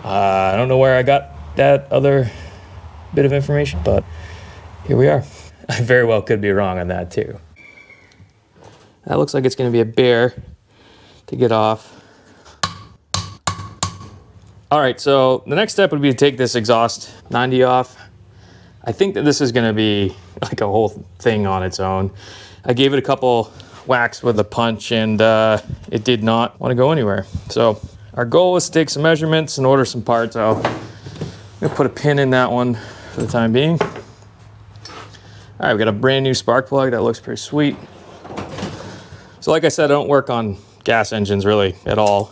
I don't know where I got that other bit of information, but here we are. I very well could be wrong on that too. That looks like it's going to be a bear to get off. All right, so the next step would be to take this exhaust 90 off. I think that this is going to be like a whole thing on its own. I gave it a couple whacks with a punch and it did not want to go anywhere. So our goal is to take some measurements and order some parts. I'm going to put a pin in that one for the time being. All right, we got a brand new spark plug that looks pretty sweet. So like I said, I don't work on gas engines really at all.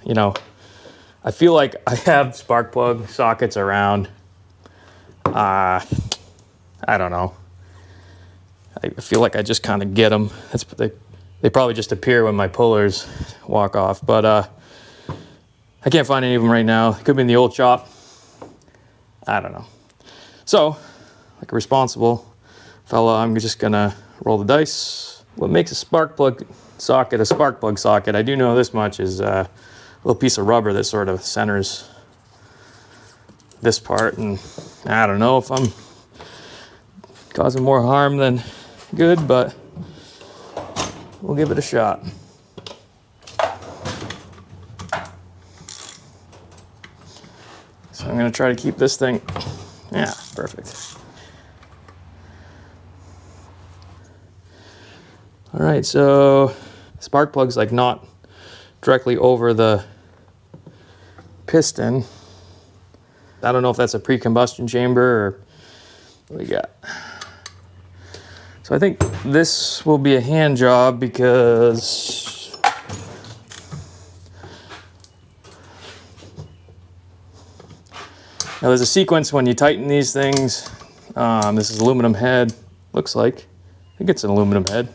You know, I feel like I have spark plug sockets around. I don't know. I feel like I just kind of get them. They probably just appear when my pullers walk off, but I can't find any of them right now. It could be in the old shop. I don't know. So, like a responsible fella, I'm just gonna roll the dice. What makes a spark plug socket a spark plug socket, I do know this much, is a little piece of rubber that sort of centers this part, and I don't know if I'm causing more harm than good, but we'll give it a shot. So I'm going to try to keep this thing, yeah, perfect. All right, so spark plug's like not directly over the piston. I don't know if that's a pre-combustion chamber or what we got. So I think this will be a hand job because now there's a sequence when you tighten these things. This is aluminum head, looks like. I think it's an aluminum head.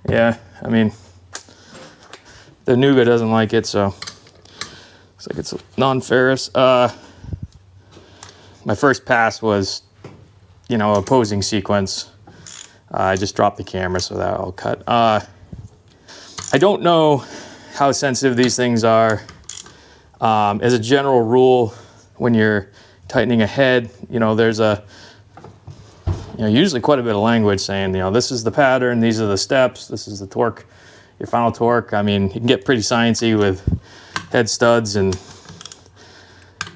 Yeah, I mean, the Nuga doesn't like it, so looks like it's non-ferrous. My first pass was, you know, opposing sequence. I just dropped the camera, so that I'll cut. I don't know how sensitive these things are. As a general rule, when you're tightening a head, you know, there's usually quite a bit of language saying, you know, this is the pattern, these are the steps, this is the torque, your final torque. I mean, you can get pretty sciencey with head studs and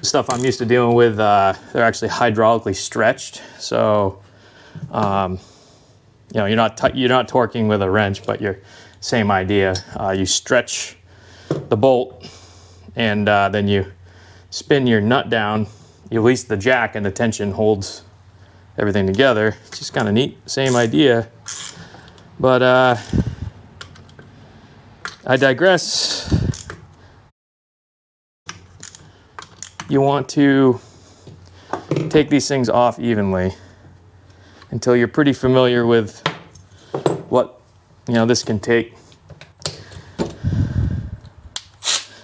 stuff I'm used to dealing with. They're actually hydraulically stretched, so you know, you're not torquing with a wrench, but you're same idea. You stretch the bolt, and then you spin your nut down, you release the jack, and the tension holds everything together. It's just kind of neat, same idea. But I digress. You want to take these things off evenly until you're pretty familiar with what, you know, this can take.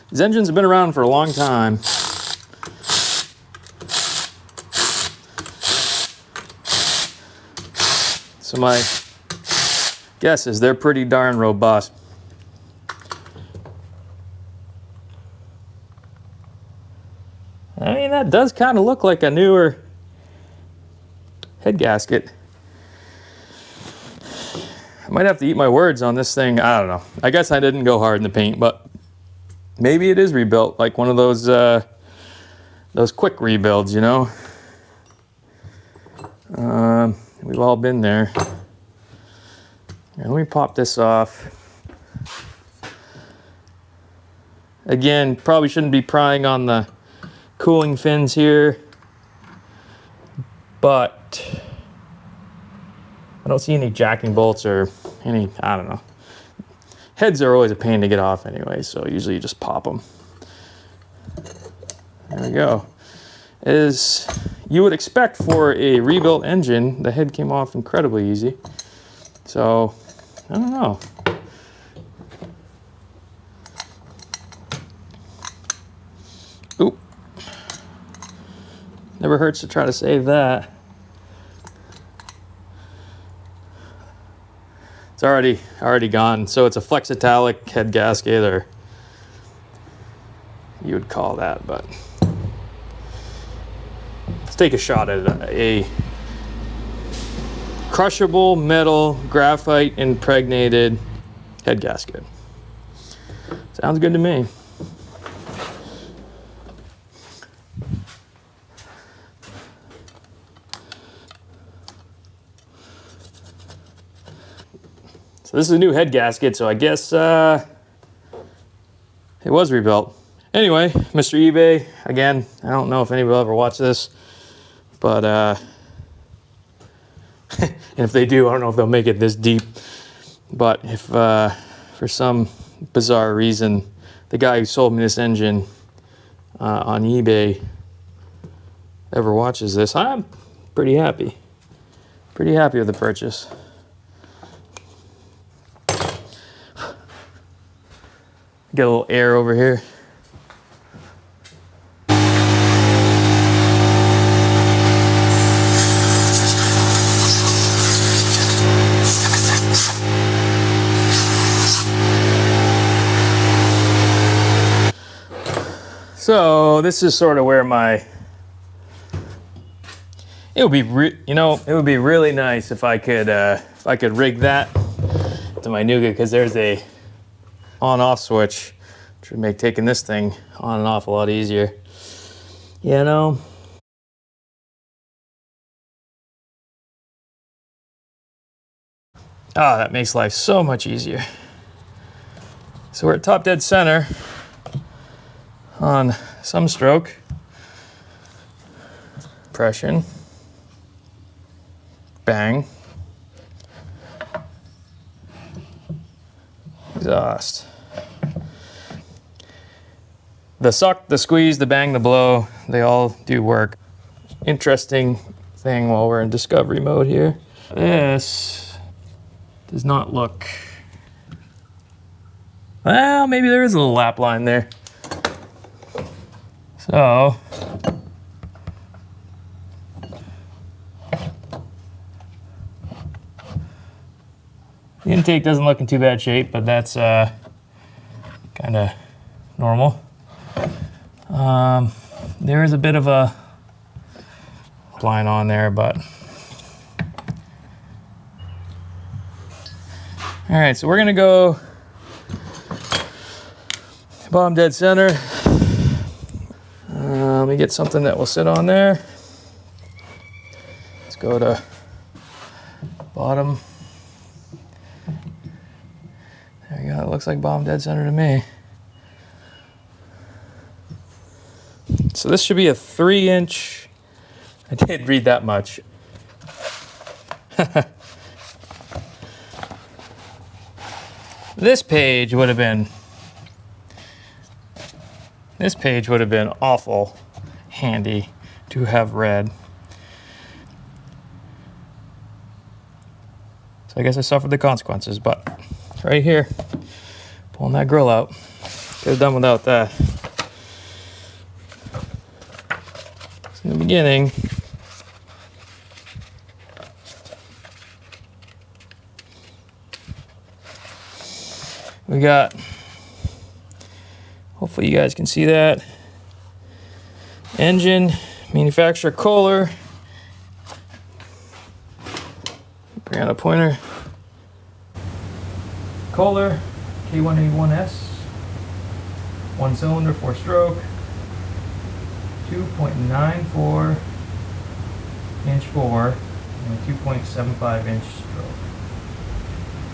These engines have been around for a long time. So my guess is they're pretty darn robust. I mean, that does kind of look like a newer head gasket. I might have to eat my words on this thing. I don't know. I guess I didn't go hard in the paint, but maybe it is rebuilt, like one of those quick rebuilds, you know. We've all been there. Here, let me pop this off. Again, probably shouldn't be prying on the cooling fins here, but I don't see any jacking bolts or any, I don't know. Heads are always a pain to get off anyway, so usually you just pop them. There we go. As you would expect for a rebuilt engine, the head came off incredibly easy. So, I don't know. Oop. Never hurts to try to save that. It's already gone. So it's a flexitalic head gasket, or you would call that, but let's take a shot at a crushable metal graphite impregnated head gasket. Sounds good to me. So this is a new head gasket, so I guess it was rebuilt. Anyway, Mr. eBay, again, I don't know if anybody will ever watch this, but and if they do, I don't know if they'll make it this deep. But if for some bizarre reason the guy who sold me this engine on eBay ever watches this, I'm pretty happy. Pretty happy with the purchase. Get a little air over here. So this is sort of where it would be really nice if I could rig that to my Nougat, because there's a on-off switch, which would make taking this thing on and off a lot easier. You know? Ah, that makes life so much easier. So we're at top dead center on some stroke. Compression. Bang. Exhaust. The suck, the squeeze, the bang, the blow, they all do work. Interesting thing while we're in discovery mode here. This does not look... Well, maybe there is a little lap line there. So... the intake doesn't look in too bad shape, but that's kind of normal. There is a bit of a lap line on there, but. All right, so we're gonna go bottom dead center. Let me get something that will sit on there. Let's go to bottom. There we go, it looks like bottom dead center to me. So this should be a 3-inch. I did read that much. This page would have been awful handy to have read. So I guess I suffered the consequences, but right here, pulling that grill out, could have done without that. So in the beginning, we got, hopefully you guys can see that, engine, manufacturer Kohler. Bring out a pointer. Kohler K181S, 1 cylinder, 4 stroke, 2.94 inch bore, and a 2.75 inch stroke.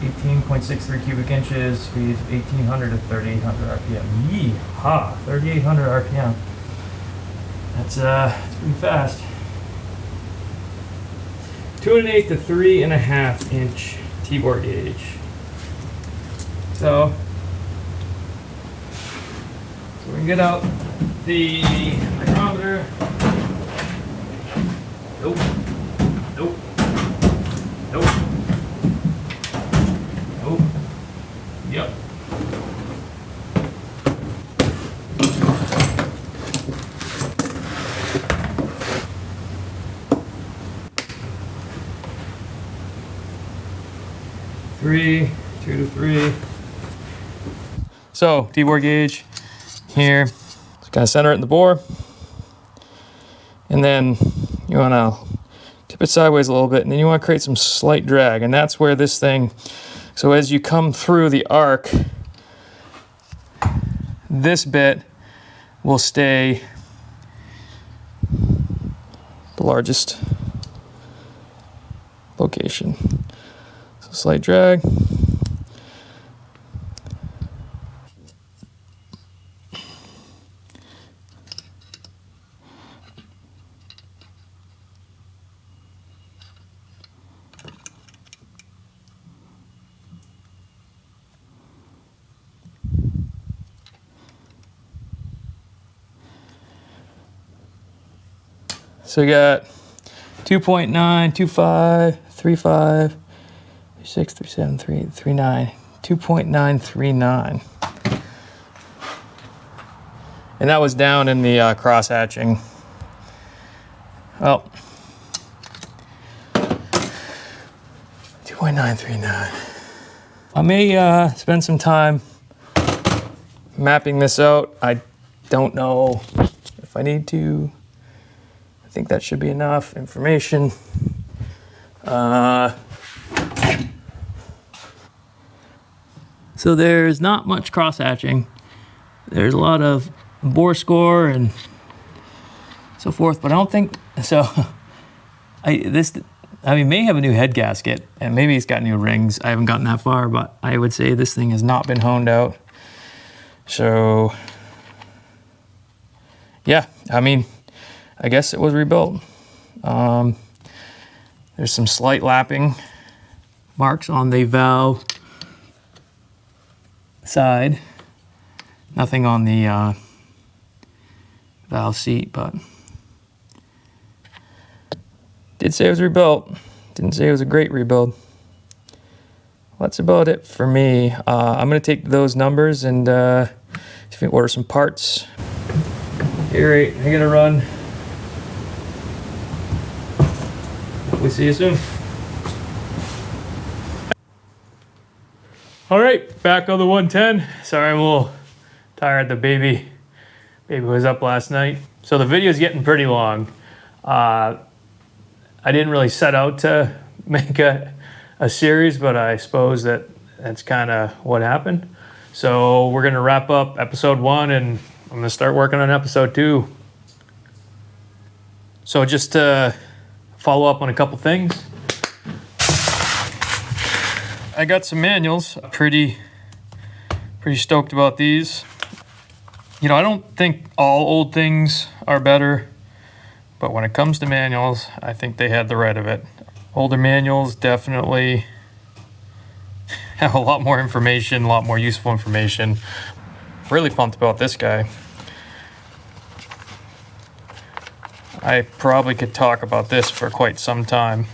18.63 cubic inches, speed 1800 to 3800 RPM. Yeehaw, 3800 RPM. That's pretty fast. 2 1/8 to 3.5 inch T-bore gauge. So we can get out the micrometer. Nope. Nope. Nope. Nope. Yep. Three, 2 to 3. So T-bore gauge here. Just kind of center it in the bore, and then you want to tip it sideways a little bit, and then you want to create some slight drag, and that's where this thing. So as you come through the arc, this bit will stay the largest location. So slight drag. So we got 2.9, 2.5, 3.5, 3.6, 3.7, 3.8, 3.9, 2.939. And that was down in the cross hatching. Well, 2.939. I may spend some time mapping this out. I don't know if I need to. I think that should be enough information. So there's not much cross hatching. There's a lot of bore score and so forth, but I don't think so. I may have a new head gasket, and maybe it's got new rings. I haven't gotten that far, but I would say this thing has not been honed out. So yeah, I mean, I guess it was rebuilt. There's some slight lapping marks on the valve side. Nothing on the valve seat, but did say it was rebuilt. Didn't say it was a great rebuild. Well, that's about it for me. I'm gonna take those numbers and see if we can order some parts. Okay, right, I gotta run. Hopefully see you soon. All right, back on the 110. Sorry, I'm a little tired. The baby was up last night. So the video's getting pretty long. I didn't really set out to make a series, but I suppose that's kind of what happened. So we're going to wrap up episode 1, and I'm going to start working on episode 2. So just to follow up on a couple things. I got some manuals. Pretty stoked about these. You know, I don't think all old things are better, but when it comes to manuals, I think they had the right of it. Older manuals definitely have a lot more information, a lot more useful information. Really pumped about this guy. I probably could talk about this for quite some time.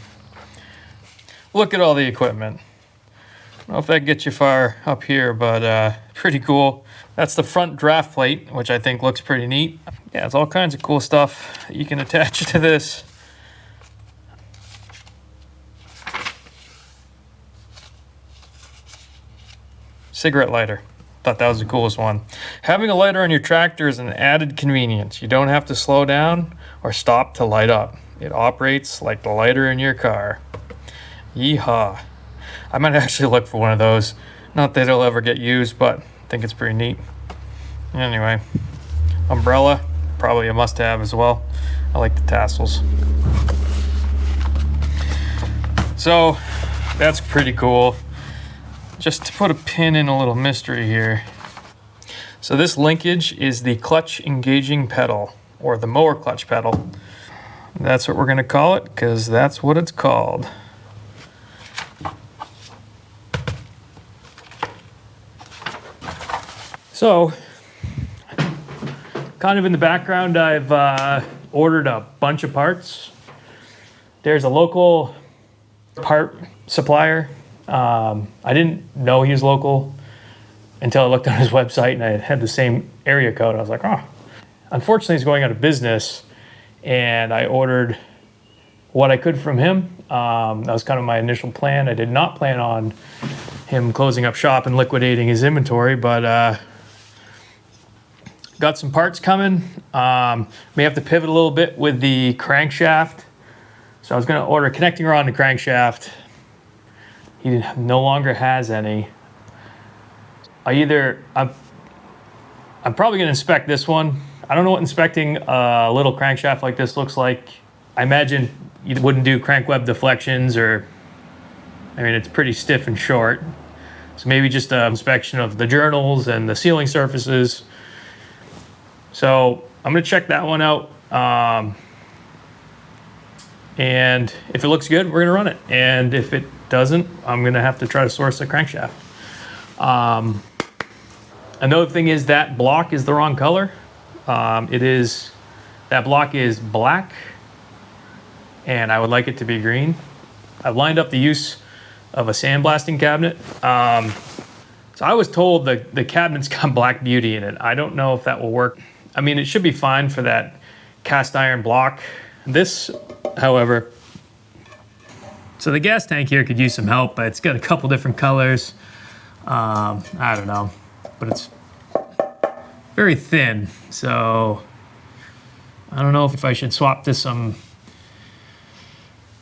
Look at all the equipment. I don't know if that gets you far up here, but pretty cool. That's the front draft plate, which I think looks pretty neat. Yeah, it's all kinds of cool stuff that you can attach to this. Cigarette lighter. Thought that was the coolest one. Having a lighter on your tractor is an added convenience. You don't have to slow down or stop to light up. It operates like the lighter in your car. Yeehaw. I might actually look for one of those. Not that it'll ever get used, but I think it's pretty neat. Anyway, umbrella, probably a must-have as well. I like the tassels. So, that's pretty cool. Just to put a pin in a little mystery here. So this linkage is the clutch engaging pedal, or the mower clutch pedal. That's what we're going to call it, because that's what it's called. So, kind of in the background, I've ordered a bunch of parts. There's a local part supplier. I didn't know he was local until I looked on his website and I had the same area code. I was like, oh. Unfortunately, he's going out of business, and I ordered what I could from him. That was kind of my initial plan. I did not plan on him closing up shop and liquidating his inventory, but got some parts coming. May have to pivot a little bit with the crankshaft. So I was going to order a connecting rod and a crankshaft. He no longer has any. I'm probably going to inspect this one. I don't know what inspecting a little crankshaft like this looks like. I imagine you wouldn't do crank web deflections, or, I mean, it's pretty stiff and short. So maybe just an inspection of the journals and the sealing surfaces. So I'm going to check that one out. And if it looks good, we're going to run it. And if it doesn't, I'm going to have to try to source a crankshaft. Another thing is that block is the wrong color. That block is black, and I would like it to be green. I've lined up the use of a sandblasting cabinet. So I was told the cabinet's got black beauty in it. I don't know if that will work. I mean, it should be fine for that cast iron block. This, however, so the gas tank here could use some help, but it's got a couple different colors. I don't know, but it's very thin. So I don't know if I should swap to some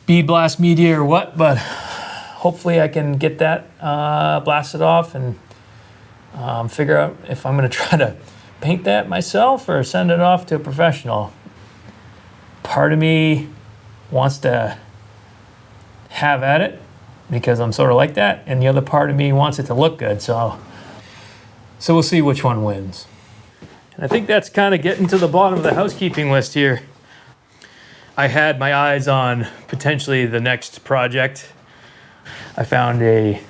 bead blast media or what, but hopefully I can get that blasted off and figure out if I'm going to try to paint that myself or send it off to a professional. Part of me wants to have at it because I'm sort of like that, and the other part of me wants it to look good. So we'll see which one wins. And I think that's kind of getting to the bottom of the housekeeping list here. I had my eyes on potentially the next project. I found a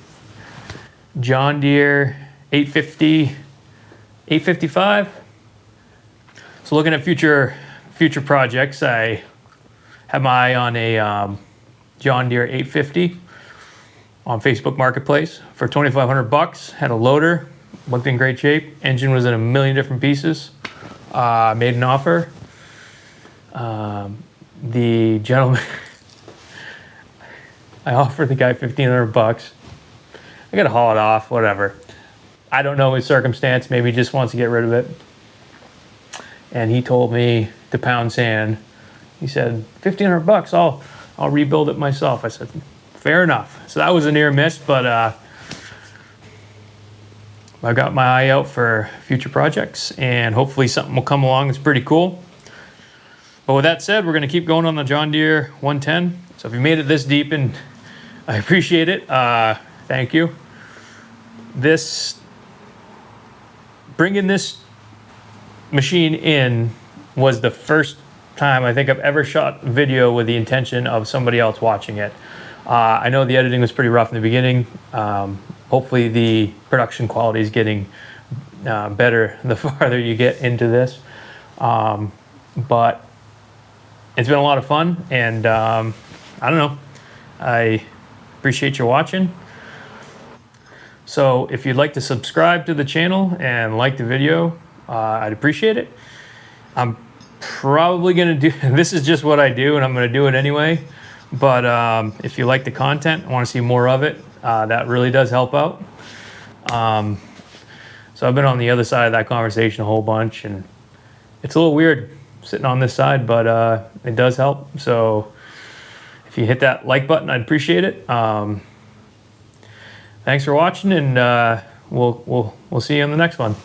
John Deere 850, 855. So looking at future projects, I have my eye on a John Deere 850 on Facebook Marketplace for $2,500. Had a loader, looked in great shape. Engine was in a million different pieces. Made an offer. The gentleman, I offered the guy $1,500. I gotta haul it off, whatever. I don't know his circumstance. Maybe he just wants to get rid of it. And he told me to pound sand. He said, $1,500, I'll rebuild it myself. I said, fair enough. So that was a near miss, but I've got my eye out for future projects, and hopefully something will come along that's pretty cool. But with that said, we're going to keep going on the John Deere 110. So if you made it this deep, and I appreciate it, thank you. Bringing this machine in was the first time I think I've ever shot video with the intention of somebody else watching it. I know the editing was pretty rough in the beginning. Hopefully the production quality is getting better the farther you get into this. But it's been a lot of fun, and I don't know, I appreciate you watching. So if you'd like to subscribe to the channel and like the video, I'd appreciate it. I'm probably gonna do, this is just what I do and I'm gonna do it anyway. But if you like the content, I wanna see more of it, that really does help out. So I've been on the other side of that conversation a whole bunch, and it's a little weird sitting on this side, but it does help. So if you hit that like button, I'd appreciate it. Thanks for watching, and we'll see you on the next one.